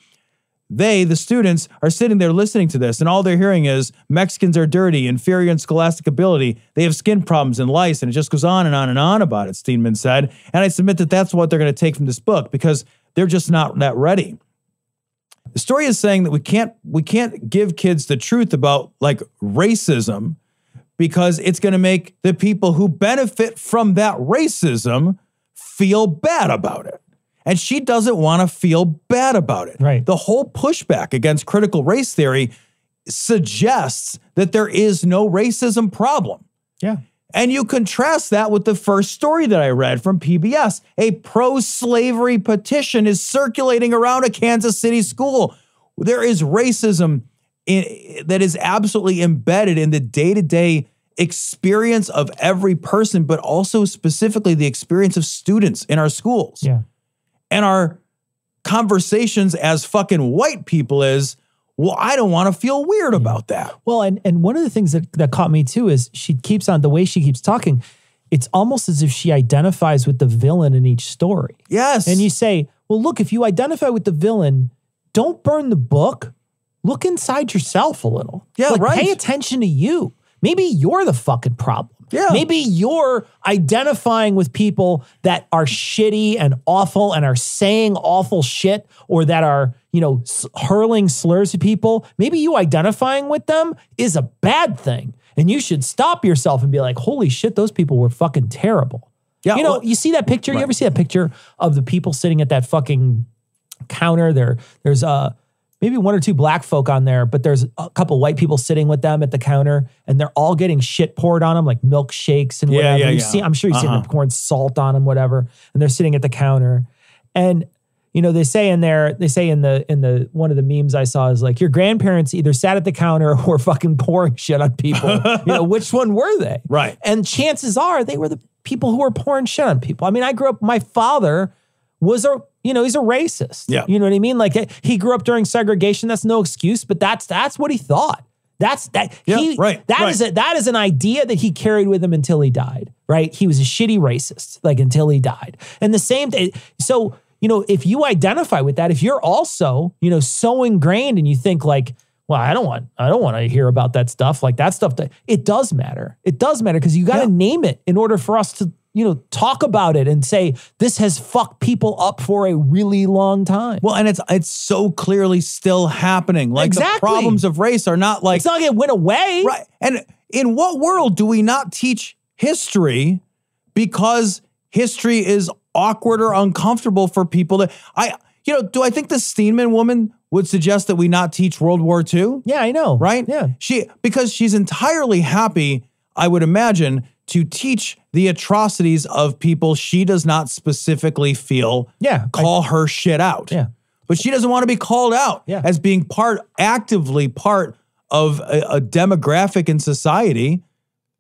They, the students, are sitting there listening to this, and all they're hearing is Mexicans are dirty, inferior in scholastic ability, they have skin problems and lice, and it just goes on and on and on about it, Steenman said. And I submit that that's what they're going to take from this book because they're just not that ready. The story is saying that we can't give kids the truth about like racism because it's going to make the people who benefit from that racism feel bad about it. And she doesn't want to feel bad about it. Right. The whole pushback against critical race theory suggests that there is no racism problem. Yeah. And you contrast that with the first story that I read from PBS. A pro-slavery petition is circulating around a Kansas City school. There is racism that is absolutely embedded in the day-to-day experience of every person, but also specifically the experience of students in our schools. Yeah. And our conversations as fucking white people is, well, I don't want to feel weird about that. Well, and one of the things that caught me too is she keeps on, the way she keeps talking, it's almost as if she identifies with the villain in each story. Yes. And you say, well, look, if you identify with the villain, don't burn the book. Look inside yourself a little. Yeah, right. Pay attention to you. Maybe you're the fucking problem. Yeah. Maybe you're identifying with people that are shitty and awful and are saying awful shit or that are, hurling slurs at people. Maybe you identifying with them is a bad thing. And you should stop yourself and be like, holy shit, those people were fucking terrible. Yeah, you see that picture? Right. You ever see that picture of the people sitting at that fucking counter? There's maybe one or two black folk on there, but there's a couple white people sitting with them at the counter, and they're all getting shit poured on them, like milkshakes and whatever. Yeah. I'm sure you've seen them pouring salt on them, whatever. And they're sitting at the counter, and they say in the one of the memes I saw is like, your grandparents either sat at the counter or were pouring shit on people. Which one were they? Right. And chances are they were the people who were pouring shit on people. I mean, I grew up. My father was he's a racist. Yeah. You know what I mean? Like he grew up during segregation. That's no excuse, but that's what he thought. That is an idea that he carried with him until he died, right? He was a shitty racist, until he died. And the same thing. So, if you identify with that, if you're also, so ingrained and you think like, well, I don't want to hear about that stuff. Like that stuff, it does matter. It does matter because you got to name it in order for us to, talk about it and say, this has fucked people up for a really long time. Well, and it's so clearly still happening. Like exactly. The problems of race are not like... It's not like it went away. Right. And in what world do we not teach history because history is awkward or uncomfortable for people to... do I think the Steenman woman would suggest that we not teach World War II? Yeah, I know. Right? Yeah. Because she's entirely happy, I would imagine, to teach the atrocities of people she does not specifically feel call her shit out. Yeah. But she doesn't want to be called out as being actively part of a demographic in society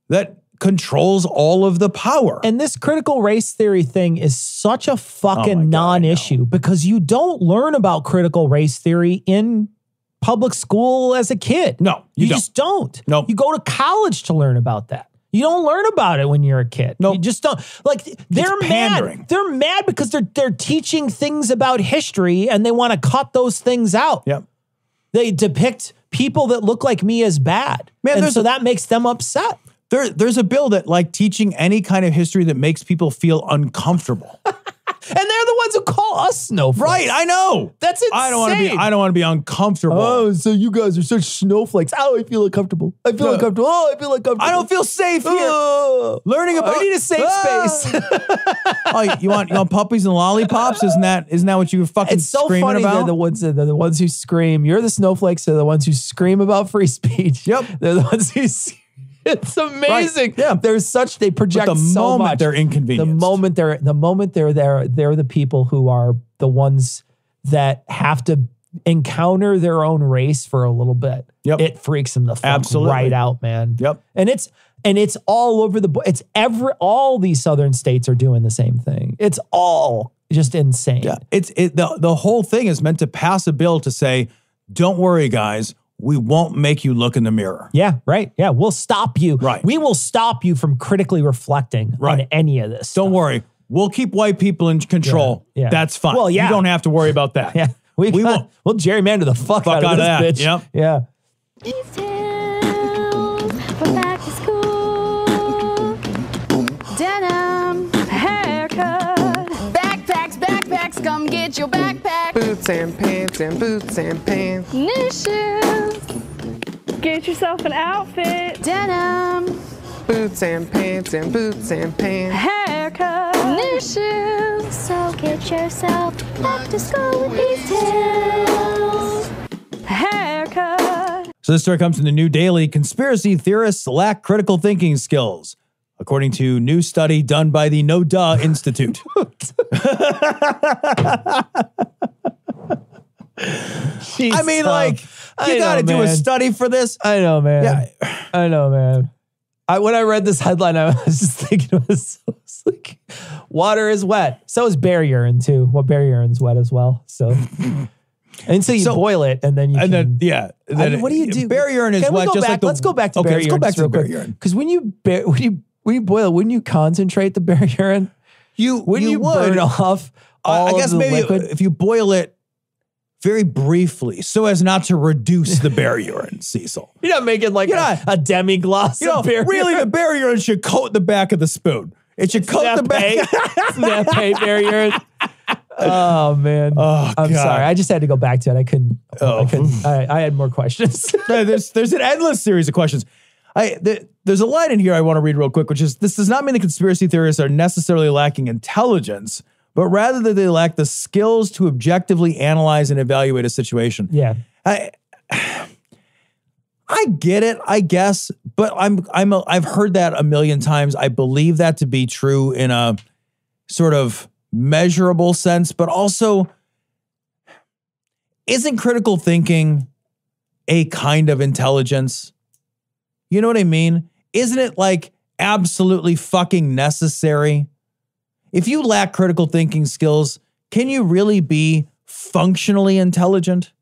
that controls all of the power. And this critical race theory thing is such a fucking non-issue because you don't learn about critical race theory in public school as a kid. No, you just don't. No. You go to college to learn about that. You don't learn about it when you're a kid. No, you just don't. Like they're mad. They're mad because they're teaching things about history and they want to cut those things out. Yep. They depict people that look like me as bad. Man, and so that makes them upset. There's a bill that like teaching any kind of history that makes people feel uncomfortable. And they're the ones who call us snowflakes. Right, I know. That's insane. I don't want to be uncomfortable. Oh, so you guys are such snowflakes. Oh, I feel uncomfortable. I feel uncomfortable. Oh, I feel uncomfortable. I don't feel safe here. Learning about I need a safe space. Oh, you want puppies and lollipops? Isn't that what you were fucking it's so screaming funny about? They're the ones who scream. You're the snowflakes. They're the ones who scream about free speech. Yep. They're the ones who it's amazing. Right. Yeah. They project but the so moment much. They're inconvenienced. The moment they're there, they're the people who are the ones that have to encounter their own race for a little bit. Yep. It freaks them the fuck right out, man. Yep. And it's all over all these southern states are doing the same thing. It's all just insane. Yeah. The whole thing is meant to pass a bill to say, don't worry, guys. We won't make you look in the mirror. Yeah, right. Yeah, we'll stop you. Right. We will stop you from critically reflecting on any of this. Don't worry. We'll keep white people in control. Yeah. That's fine. Well, yeah. You don't have to worry about that. Yeah. We won't. We'll gerrymander the fuck out of this that. bitch. Yep. Yeah. For back to school. Denim. Haircut. Backpacks, come get your backpack. Boots and pants. New shoes. Get yourself an outfit. Denim. Boots and pants. Haircut. New shoes. So get yourself back to school with these tips. Haircut. So this story comes from the New Daily. Conspiracy theorists lack critical thinking skills, according to new study done by the No Duh Institute. I mean, like, you got to do a study for this. I know, man. Yeah. I know, man. When I read this headline, I was just thinking it was like, water is wet. So is bear urine, too. Well, bear urine's wet as well. So... And so you boil it, and then what do you do? Bear urine is wet. Let's go back to bear urine. Let's go back to bear urine. Because when you boil it, wouldn't you concentrate the bear urine? Wouldn't you burn off all I guess of the maybe liquid? if you boil it very briefly, so as not to reduce the bear urine, Cecil. You're not making like a demi-gloss of bear really, urine. the bear urine should coat the back of the spoon. It should coat the back. Snap bear urine. Oh man! I'm sorry. I just had to go back to it. I couldn't. I had more questions. There's an endless series of questions. There's a line in here I want to read real quick, which is: this does not mean the conspiracy theorists are necessarily lacking intelligence, but rather that they lack the skills to objectively analyze and evaluate a situation. Yeah. I get it, I guess, but I've heard that a million times. I believe that to be true in a sort of measurable sense, but also isn't critical thinking a kind of intelligence? You know what I mean? Isn't it like absolutely fucking necessary? If you lack critical thinking skills, can you really be functionally intelligent?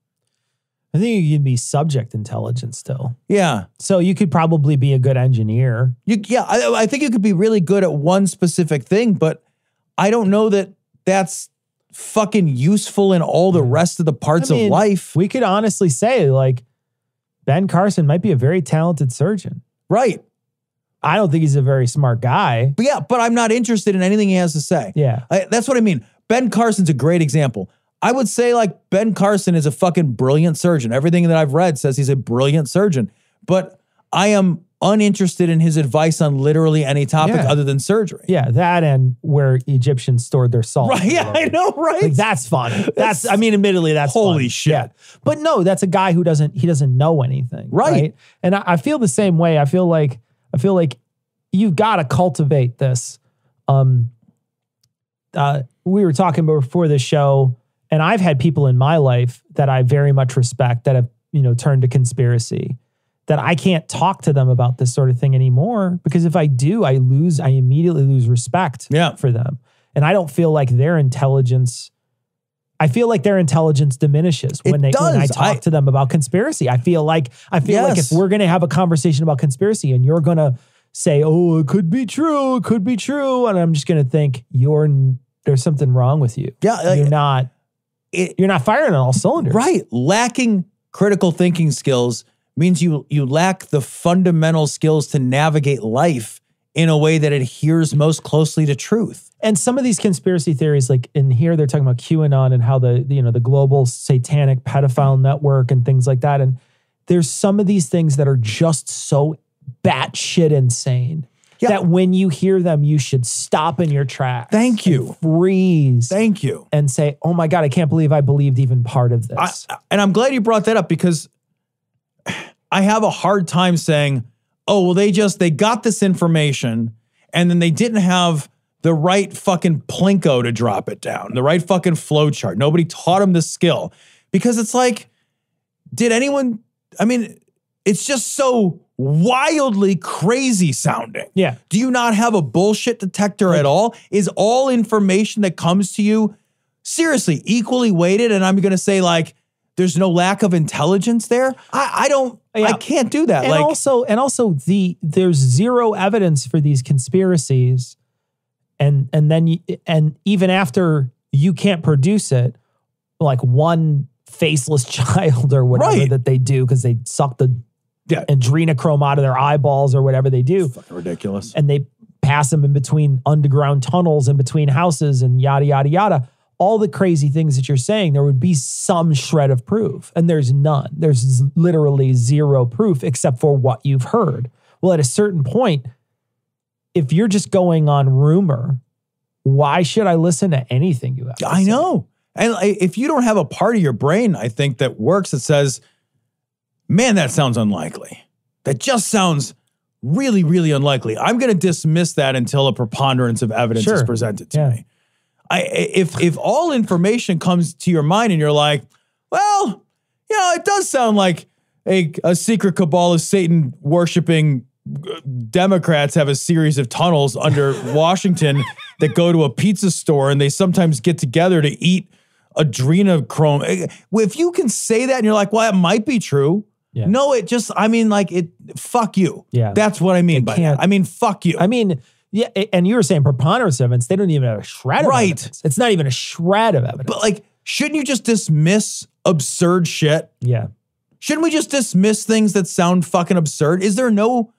I think you can be subject intelligent still. Yeah. So you could probably be a good engineer. I think you could be really good at one specific thing, but I don't know that that's fucking useful in all the rest of the parts of life. We could honestly say, like, Ben Carson might be a very talented surgeon. Right. I don't think he's a very smart guy. But I'm not interested in anything he has to say. Yeah. That's what I mean. Ben Carson's a great example. I would say, like, Ben Carson is a fucking brilliant surgeon. Everything that I've read says he's a brilliant surgeon. But I am uninterested in his advice on literally any topic other than surgery. Yeah, that and where Egyptians stored their salt. Right, yeah, I know, right? Like, that's fun. Admittedly, that's holy fun. shit. Yeah. But no, that's a guy who doesn't know anything. Right. And I feel the same way. I feel like you've got to cultivate this. We were talking before the show, and I've had people in my life that I very much respect that have, turned to conspiracy, that I can't talk to them about this sort of thing anymore, because if I do, I immediately lose respect for them. And I don't feel like their intelligence, diminishes when I talk to them about conspiracy. I feel like if we're going to have a conversation about conspiracy and you're going to say, oh, it could be true. And I'm just going to think there's something wrong with you. Yeah. You're not firing on all cylinders. Right. Lacking critical thinking skills means you lack the fundamental skills to navigate life in a way that adheres most closely to truth. And some of these conspiracy theories, like in here, they're talking about QAnon and how the global satanic pedophile network and things like that. And there's some of these things that are just so batshit insane that when you hear them, you should stop in your tracks. Thank you. Freeze. Thank you. And say, oh my God, I can't believe I believed even part of this. And I'm glad you brought that up, because I have a hard time saying, oh, well, they got this information and then they didn't have the right fucking plinko to drop it down, the right fucking flow chart. Nobody taught them the skill. Because it's like, it's just so wildly crazy sounding. Yeah. Do you not have a bullshit detector at all? Is all information that comes to you seriously equally weighted? And I'm going to say, like, there's no lack of intelligence there. I can't do that. And also there's zero evidence for these conspiracies. And even after you can't produce it, like one faceless child or whatever that they do, because they suck the adrenochrome out of their eyeballs or whatever they do. Fucking ridiculous. And they pass them in between underground tunnels, in between houses, and yada, yada, yada. All the crazy things that you're saying, there would be some shred of proof. And there's none. There's literally zero proof except for what you've heard. Well, at a certain point, if you're just going on rumor, why should I listen to anything you have to say? I know. And if you don't have a part of your brain, I think, that works, that says, man, that sounds unlikely. That just sounds really, really unlikely. I'm going to dismiss that until a preponderance of evidence is presented to me. If all information comes to your mind and you're like, well, it does sound like a secret cabal of Satan worshiping Democrats have a series of tunnels under Washington that go to a pizza store and they sometimes get together to eat adrenochrome. If you can say that and you're like, well, that might be true. Yeah. No, fuck you. Yeah. That's what I mean by that. I mean, fuck you. I mean, yeah, and you were saying preponderance of evidence. They don't even have a shred of evidence. It's not even a shred of evidence. But like, shouldn't you just dismiss absurd shit? Yeah. Shouldn't we just dismiss things that sound fucking absurd? Is there no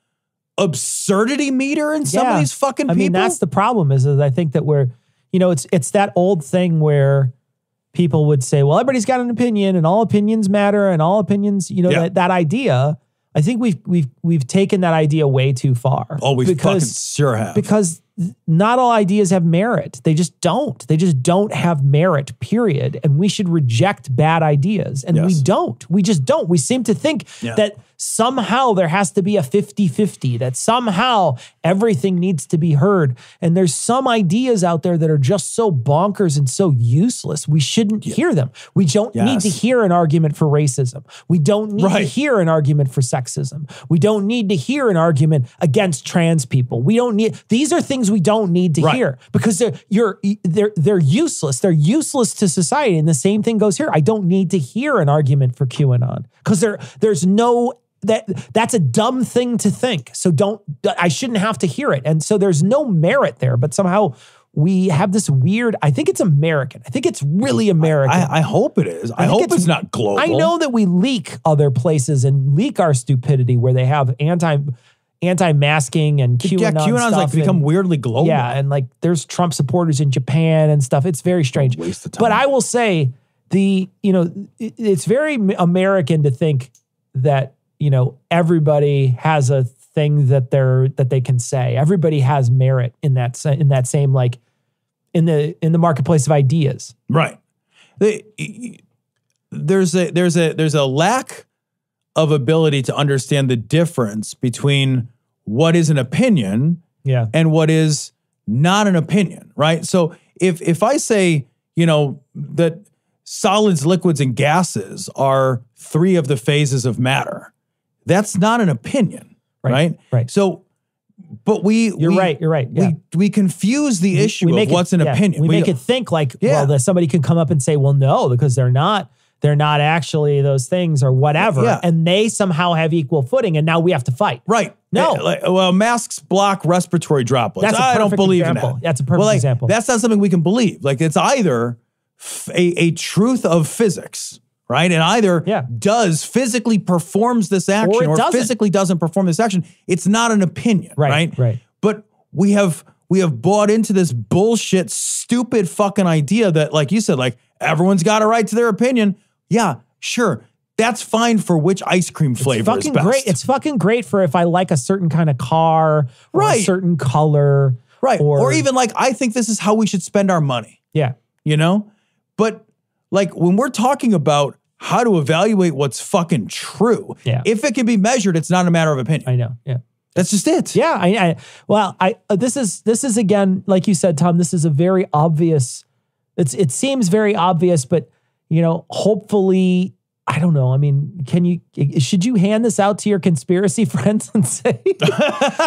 absurdity meter in some of these fucking people? I mean, that's the problem is I think that it's that old thing where people would say, well, everybody's got an opinion and all opinions matter and all opinions, that idea. I think we've taken that idea way too far. Oh, we fucking sure have. Because not all ideas have merit. They just don't. They just don't have merit, period. And we should reject bad ideas. And we don't. We just don't. We seem to think that somehow there has to be a 50-50, that somehow everything needs to be heard. And there's some ideas out there that are just so bonkers and so useless. We shouldn't hear them. We don't need to hear an argument for racism. We don't need to hear an argument for sexism. We don't need to hear an argument against trans people. We don't need, these are things we don't need to hear because they're useless. They're useless to society. And the same thing goes here. I don't need to hear an argument for QAnon because there's no, that's a dumb thing to think. So I shouldn't have to hear it. And so there's no merit there, but somehow we have this weird, I think it's American. I think it's really American. I hope it is. I hope it's not global. I know that we leak other places and leak our stupidity where they have anti-masking and QAnon QAnon's stuff. Like become weirdly global. Yeah, and like there's Trump supporters in Japan and stuff. It's very strange. Waste of time. But I will say it's very American to think that, everybody has a thing that they can say. Everybody has merit in that same, like in the marketplace of ideas. Right. There's a lack of ability to understand the difference between what is an opinion and what is not an opinion, right? So if I say, that solids, liquids, and gases are 3 of the phases of matter, that's not an opinion, right? Right. So, but you're right. Yeah. We confuse the issue of what's an opinion. We make it think like, well, that somebody can come up and say, well, no, because they're not actually those things or whatever. Yeah. And they somehow have equal footing. And now we have to fight. Right. No. Masks block respiratory droplets. That's I don't believe in that. That's a perfect example. That's not something we can believe. Like, it's either a truth of physics, right? And either does physically performs this action or physically doesn't perform this action. It's not an opinion, right? But we have bought into this bullshit, stupid fucking idea that, like you said, like, everyone's got a right to their opinion. Yeah, sure. That's fine for which ice cream flavor is best. Great. It's fucking great for if I like a certain kind of car or a certain color. Right. Or even like, I think this is how we should spend our money. Yeah. But like, when we're talking about how to evaluate what's fucking true, if it can be measured, it's not a matter of opinion. I know. Yeah. That's just it. Yeah. This is again, like you said, Tom, this is a very obvious, it seems very obvious, but hopefully, I don't know. I mean, should you hand this out to your conspiracy friends and say,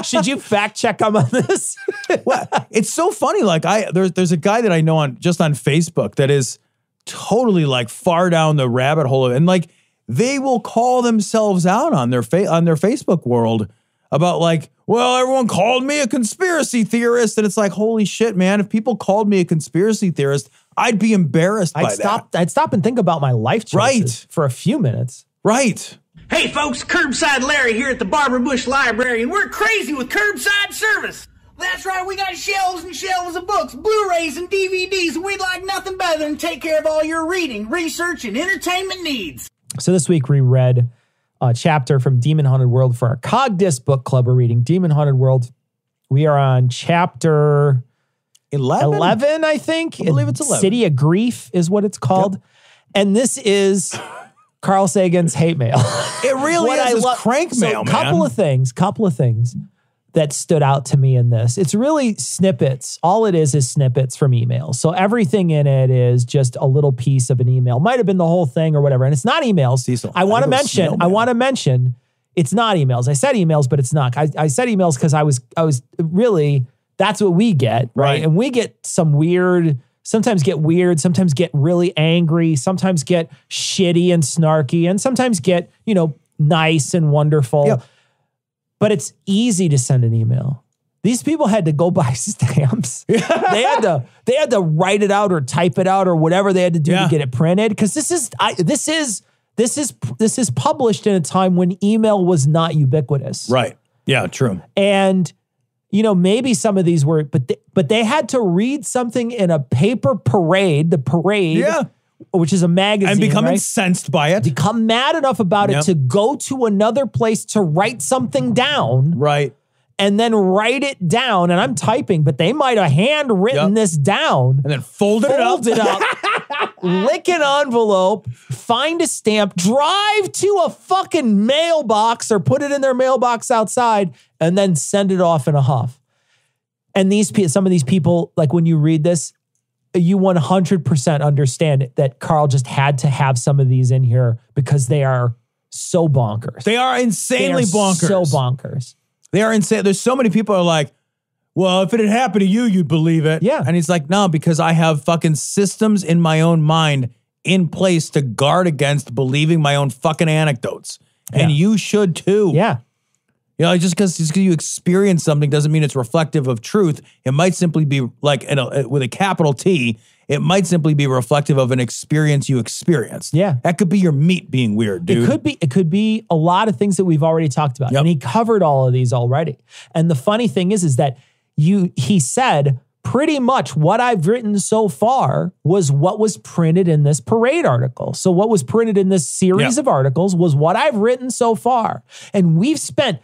should you fact check them on this? Well, it's so funny. Like, there's a guy that I know on Facebook that is totally like far down the rabbit hole, and like, they will call themselves out on their Facebook world about like, well, everyone called me a conspiracy theorist. And it's like, holy shit, man. If people called me a conspiracy theorist, I'd be embarrassed by that. I'd stop and think about my life choices for a few minutes. Right. Hey folks, Curbside Larry here at the Barber Bush Library, and we're crazy with curbside service. That's right, we got shelves and shelves of books, Blu-rays and DVDs, and we'd like nothing better than take care of all your reading, research, and entertainment needs. So this week we read a chapter from Demon Haunted World for our Cogdis book club. We're reading Demon Haunted World. We are on chapter 11, I think. I believe it's 11. City of Grief is what it's called. Yep. And this is Carl Sagan's hate mail. It really is crank mail, man. Couple of things that stood out to me in this. It's really snippets. All it is snippets from emails. So everything in it is just a little piece of an email. Might have been the whole thing or whatever. And it's not emails. Cecil, I want to mention it's not emails. I said emails, but it's not. I said emails because I was really, that's what we get, right? And we get sometimes get really angry, sometimes get shitty and snarky, and sometimes get, nice and wonderful. Yeah. But it's easy to send an email. These people had to go buy stamps. They had to write it out or type it out or whatever they had to do to get it printed. Because this is published in a time when email was not ubiquitous. Right. Yeah, true. And maybe some of these were, but they had to read something in a paper parade, the parade, which is a magazine, and become incensed by it. Become mad enough about it to go to another place to write something down. Right. And then write it down. And I'm typing, but they might have handwritten this down. And then folded it up, lick an envelope, find a stamp, drive to a fucking mailbox or put it in their mailbox outside, and then send it off in a huff. And some of these people, like when you read this, you 100% understand it, that Carl just had to have some of these in here because they are so bonkers. They are insanely bonkers. So bonkers. They are insane. There's so many people who are like, well, if it had happened to you, you'd believe it. Yeah. And he's like, no, because I have fucking systems in my own mind in place to guard against believing my own fucking anecdotes. Yeah. And you should too. Yeah. Just because you experience something doesn't mean it's reflective of truth. It might simply be like, with a capital T, it might simply be reflective of an experience you experienced. Yeah. That could be your meat being weird, dude. It could be a lot of things that we've already talked about. Yep. And he covered all of these already. And the funny thing is that he said pretty much what I've written so far was what was printed in this parade article. So what was printed in this series of articles was what I've written so far. And we've spent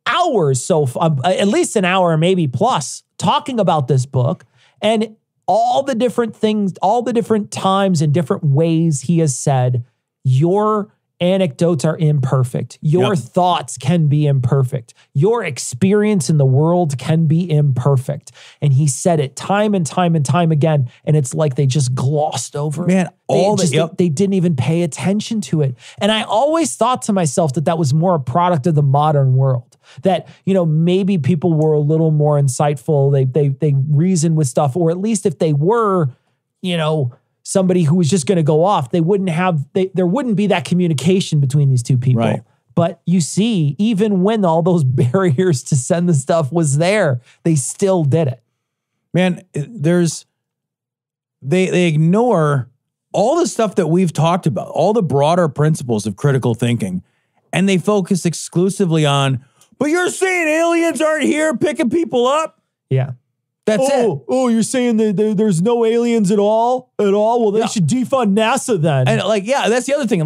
hours, at least an hour, maybe plus, talking about this book and all the different things, all the different times and different ways he has said, you're anecdotes are imperfect. Your thoughts can be imperfect. Your experience in the world can be imperfect. And he said it time and time and time again. And it's like they just glossed over it. They didn't even pay attention to it. And I always thought to myself that was more a product of the modern world. That, maybe people were a little more insightful. They reasoned with stuff, or at least if they were, somebody who was just going to go off, there wouldn't be that communication between these two people. Right. But you see, even when all those barriers to send the stuff was there, they still did it. Man, they ignore all the stuff that we've talked about, all the broader principles of critical thinking, and they focus exclusively on, but you're saying aliens aren't here picking people up? Yeah. That's it. Oh, you're saying that there's no aliens at all? Well, they should defund NASA then. And that's the other thing.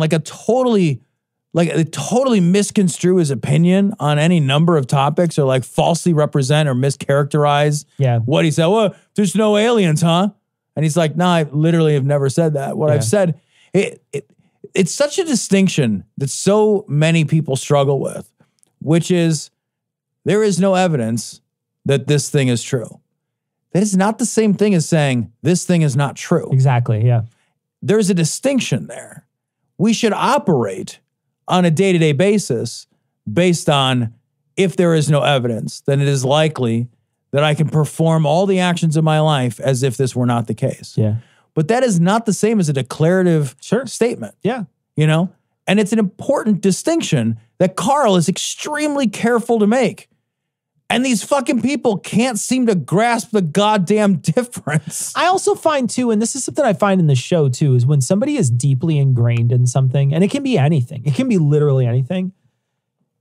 They totally misconstrue his opinion on any number of topics, or falsely represent or mischaracterize what he said. Well, there's no aliens, huh? And he's like, no, I literally have never said that. What I've said, it's such a distinction that so many people struggle with, which is there is no evidence that this thing is true. That is not the same thing as saying this thing is not true. Exactly, yeah. There's a distinction there. We should operate on a day-to-day basis based on, if there is no evidence, then it is likely that I can perform all the actions of my life as if this were not the case. Yeah. But that is not the same as a declarative statement. Yeah. And it's an important distinction that Carl is extremely careful to make. And these fucking people can't seem to grasp the goddamn difference. I also find too, and this is something I find in the show too, is when somebody is deeply ingrained in something, and it can be anything, it can be literally anything,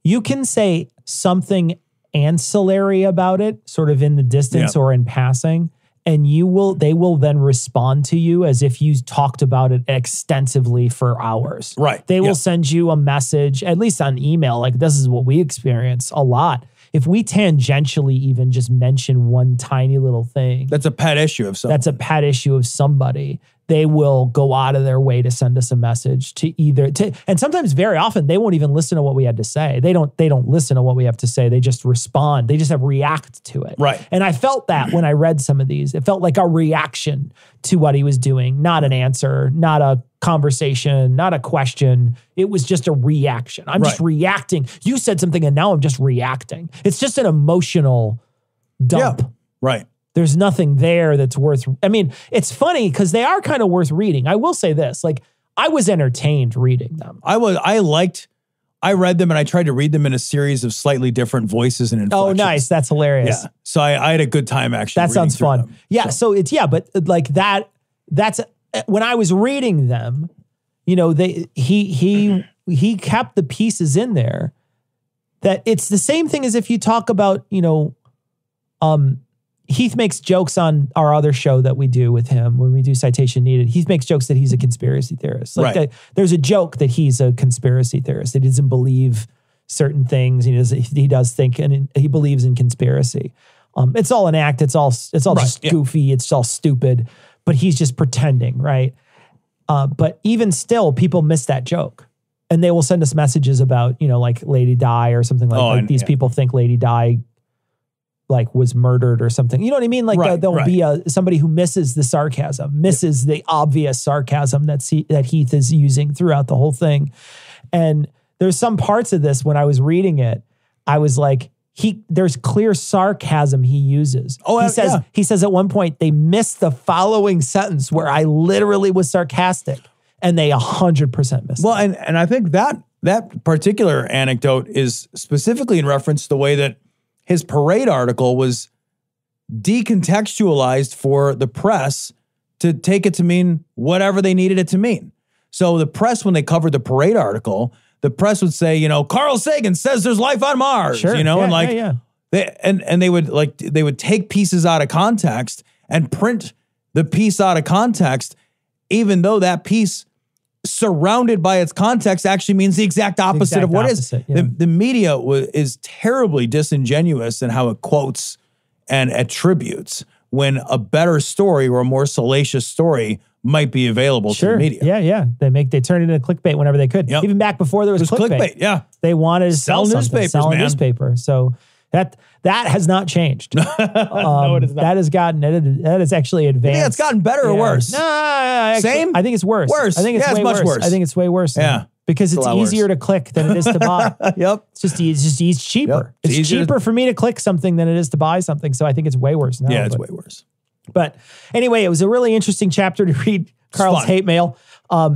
you can say something ancillary about it, sort of in the distance or in passing, and they will then respond to you as if you talked about it extensively for hours. Right. They will send you a message, at least on email, this is what we experience a lot. If we tangentially even just mention one tiny little thing. That's a pet issue of somebody. They will go out of their way to send us a message and sometimes very often they won't even listen to what we had to say. They don't listen to what we have to say. They just respond. They just react to it. Right. And I felt that when I read some of these. It felt like a reaction to what he was doing, not an answer, not a conversation, not a question. It was just a reaction. I'm just reacting. You said something and now I'm just reacting. It's just an emotional dump. Yeah. Right. There's nothing there that's worth, it's funny because they are kind of worth reading. I will say this, I was entertained reading them. I read them and I tried to read them in a series of slightly different voices and inflections. Oh, nice. That's hilarious. Yeah. So I had a good time actually. That sounds fun. Them. Yeah. So it's, but that's, when I was reading them, he kept the pieces in there that it's the same thing as if you talk about, Heath makes jokes on our other show that we do with him when we do Citation Needed. Heath makes jokes that he's a conspiracy theorist. There's a joke that he's a conspiracy theorist. That he doesn't believe certain things. He does think, and he believes in conspiracy. It's all an act. It's all just goofy. It's all stupid. But he's just pretending, right? But even still, people miss that joke. And they will send us messages about, Lady Di or something like these people think Lady Di was murdered or something. You know what I mean? There'll be somebody who misses the sarcasm, misses the obvious sarcasm that Heath is using throughout the whole thing. And there's some parts of this when I was reading it, I was like, there's clear sarcasm he uses. He says at one point, they missed the following sentence where I literally was sarcastic, and they 100% missed it. Well, and I think that particular anecdote is specifically in reference to the way that his Parade article was decontextualized for the press to take it to mean whatever they needed it to mean. So the press, when they covered the Parade article, the press would say, Carl Sagan says there's life on Mars, Sure. They would take pieces out of context and print the piece out of context, even though that piece surrounded by its context actually means the exact opposite of what is. Yeah. The media is terribly disingenuous in how it quotes and attributes, when a better story or a more salacious story might be available to the media. Yeah. They turned it into clickbait whenever they could. Even back before there was clickbait. Yeah. They wanted to Sell sell newspapers, sell a man. newspaper. So that has not changed. No, it has not. That has actually advanced. Yeah, it's gotten better or worse? No, actually, Same? I think it's worse. Worse. I think it's Yeah, way it's much worse. I think it's way worse. Yeah. Because it's a lot easier worse. to click than it is to buy. Yep. It's cheaper. Yep. It's easier cheaper for me to click something than it is to buy something. So I think it's way worse now. Yeah, it's way worse. But anyway, it was a really interesting chapter to read Carl's fun. hate mail.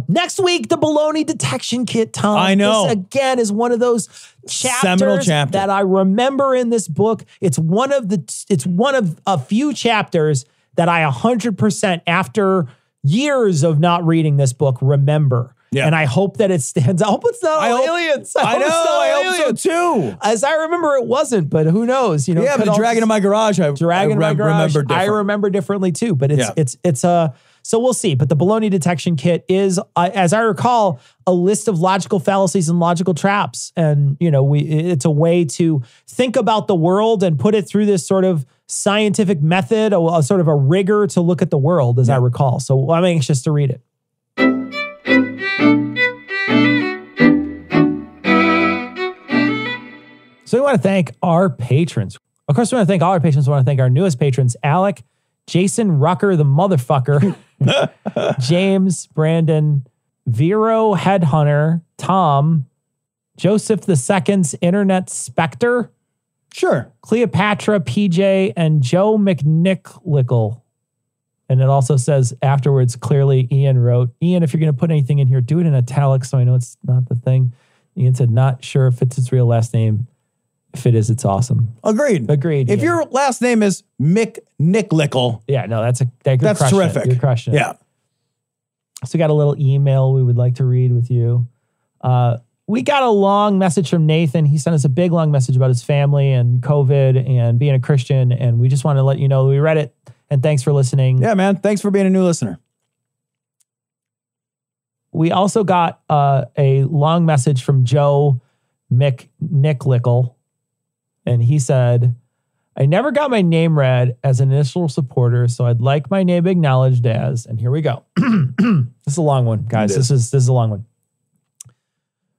Next week, the baloney detection kit, Tom. I know. This, again, is one of those Seminal chapters chapter. that I remember in this book. It's one of a few chapters that I 100% after years of not reading this book remember. Yeah. And I hope that it stands. I hope it's not aliens. I know. I hope so too. As I remember, it wasn't, but who knows? You know, Yeah, but the dragon in my garage, I remember different. I remember differently too, but it's so we'll see. But the baloney detection kit is, as I recall, a list of logical fallacies and logical traps. And, you know, it's a way to think about the world and put it through this sort of scientific method, a sort of a rigor to look at the world, as I recall. So I'm anxious to read it. So we want to thank our patrons. Of course, we want to thank all our patrons. We want to thank our newest patrons, Alec, Jason Rucker, the motherfucker, James, Brandon, Vero Headhunter, Tom, Joseph II's Internet Spectre, sure, Cleopatra, PJ, and Joe McNicklickle. And it also says afterwards, clearly, Ian wrote, Ian, if you're going to put anything in here, do it in italics so I know it's not the thing. Ian said, not sure if it's his real last name. If it is, it's awesome. Agreed. Ian. If your last name is McNicklickle. Yeah, no, that's terrific. You're crushing it. Yeah. So we got a little email we would like to read with you. We got a long message from Nathan. He sent us a big, long message about his family and COVID and being a Christian. And we just want to let you know we read it. And thanks for listening. Yeah, man. Thanks for being a new listener. We also got a long message from Joe McNicklickle. And he said, I never got my name read as an initial supporter, so I'd like my name acknowledged as, and here we go. This is a long one, guys. This is a long one.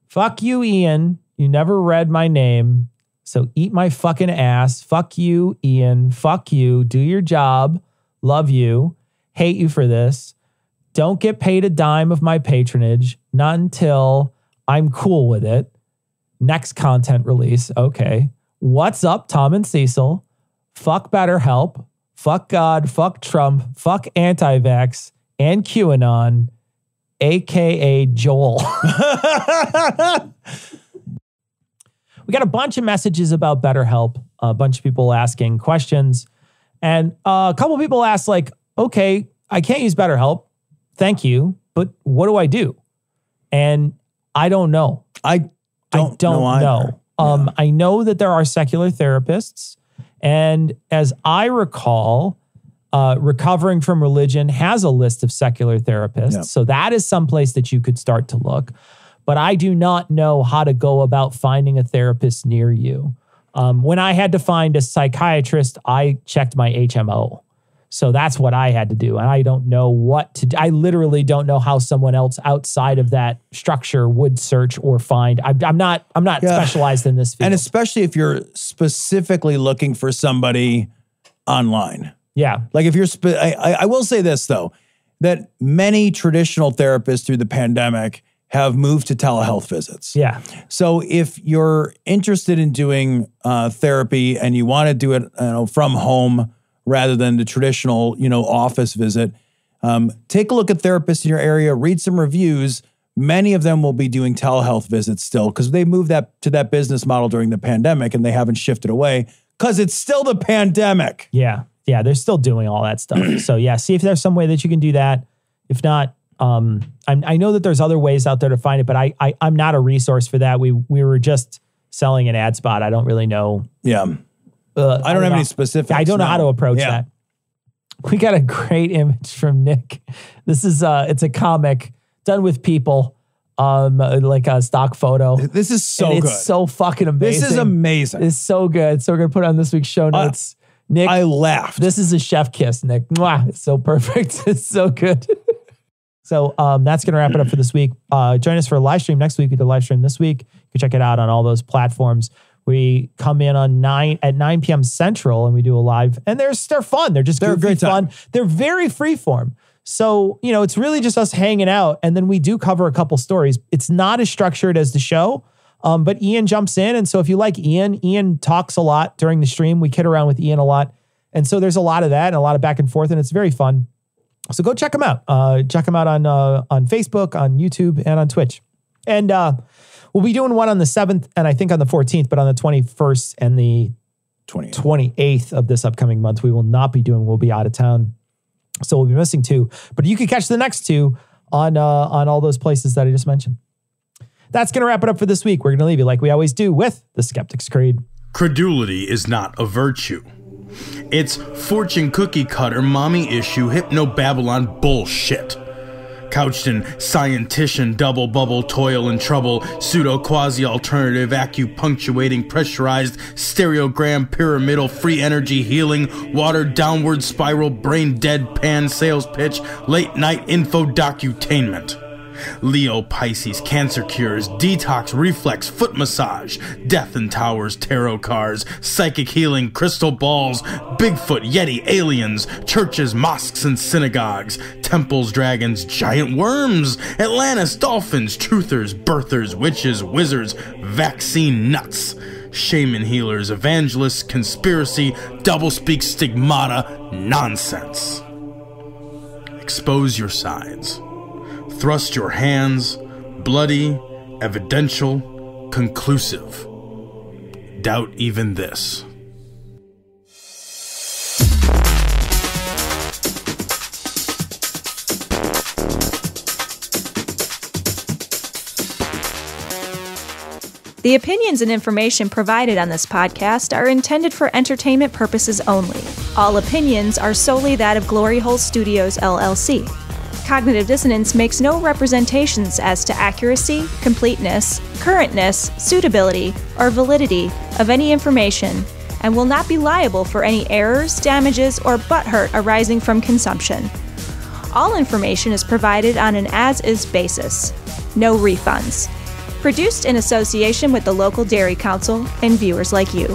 Fuck you, Ian. You never read my name, so eat my fucking ass. Fuck you, Ian. Fuck you. Do your job. Love you. Hate you for this. Don't get paid a dime of my patronage. Not until I'm cool with it. Next content release. Okay. What's up, Tom and Cecil? Fuck BetterHelp. Fuck God. Fuck Trump. Fuck anti-vax. And QAnon. AKA Joel. We got a bunch of messages about BetterHelp. A bunch of people asking questions. And a couple of people asked, like, okay, I can't use BetterHelp. Thank you. But what do I do? And I don't know. I don't know. I know that there are secular therapists. And as I recall, Recovering from Religion has a list of secular therapists. Yep. So that is someplace that you could start to look. But I do not know how to go about finding a therapist near you. When I had to find a psychiatrist, I checked my HMO. So that's what I had to do. And I don't know what to do. I literally don't know how someone else outside of that structure would search or find. I'm not specialized in this field. And especially if you're specifically looking for somebody online. Yeah. Like if you're, I will say this though, that many traditional therapists through the pandemic have moved to telehealth visits. Yeah. So if you're interested in doing therapy and you want to do it from home rather than the traditional, office visit, take a look at therapists in your area, read some reviews. Many of them will be doing telehealth visits still because they moved to that business model during the pandemic and they haven't shifted away because it's still the pandemic. Yeah. Yeah. They're still doing all that stuff. So yeah, see if there's some way that you can do that. If not, I know that there's other ways out there to find it, but I'm not a resource for that. We were just selling an ad spot. I don't really know. Yeah. I don't have any specifics. I don't know how to approach that. We got a great image from Nick. This is it's a comic done with people, like a stock photo. This is so good. It's so fucking amazing. This is amazing. It's so good. So we're gonna put it on this week's show notes. Nick, I laughed. This is a chef kiss, Nick. Mwah. It's so perfect. It's so good. So that's going to wrap it up for this week. Join us for a live stream next week. We did a live stream this week. You can check it out on all those platforms. We come in at 9 p.m. Central and we do a live. And they're fun. They're just goofy, fun. They're very freeform. So, it's really just us hanging out. And then we do cover a couple stories. It's not as structured as the show, but Ian jumps in. And so if you like Ian talks a lot during the stream. We kid around with Ian a lot. And so there's a lot of that and a lot of back and forth. And it's very fun. So go check them out. Check them out on Facebook, on YouTube, and on Twitch. And we'll be doing one on the 7th and I think on the 14th, but on the 21st and the 28th of this upcoming month, we will not be doing. We'll be out of town. So we'll be missing 2. But you can catch the next 2 on all those places that I just mentioned. That's going to wrap it up for this week. We're going to leave you like we always do with the Skeptic's Creed. Credulity is not a virtue. It's fortune cookie cutter, mommy issue, hypno-Babylon bullshit. Couched in scientician, double bubble, toil and trouble, pseudo quasi-alternative, acupunctuating, pressurized, stereogram, pyramidal, free energy healing, water downward spiral, brain deadpan, sales pitch, late night info docutainment. Leo, Pisces, cancer cures, detox, reflex, foot massage, death and towers, tarot cards, psychic healing, crystal balls, Bigfoot, Yeti, aliens, churches, mosques and synagogues, temples, dragons, giant worms, Atlantis, dolphins, truthers, birthers, witches, wizards, vaccine nuts, shaman healers, evangelists, conspiracy, doublespeak, stigmata, nonsense. Expose your sides. Thrust your hands, bloody, evidential, conclusive. Doubt even this. The opinions and information provided on this podcast are intended for entertainment purposes only. All opinions are solely that of Glory Hole Studios, LLC. Cognitive Dissonance makes no representations as to accuracy, completeness, currentness, suitability, or validity of any information, and will not be liable for any errors, damages, or butthurt arising from consumption. All information is provided on an as-is basis. No refunds. Produced in association with the local Dairy Council and viewers like you.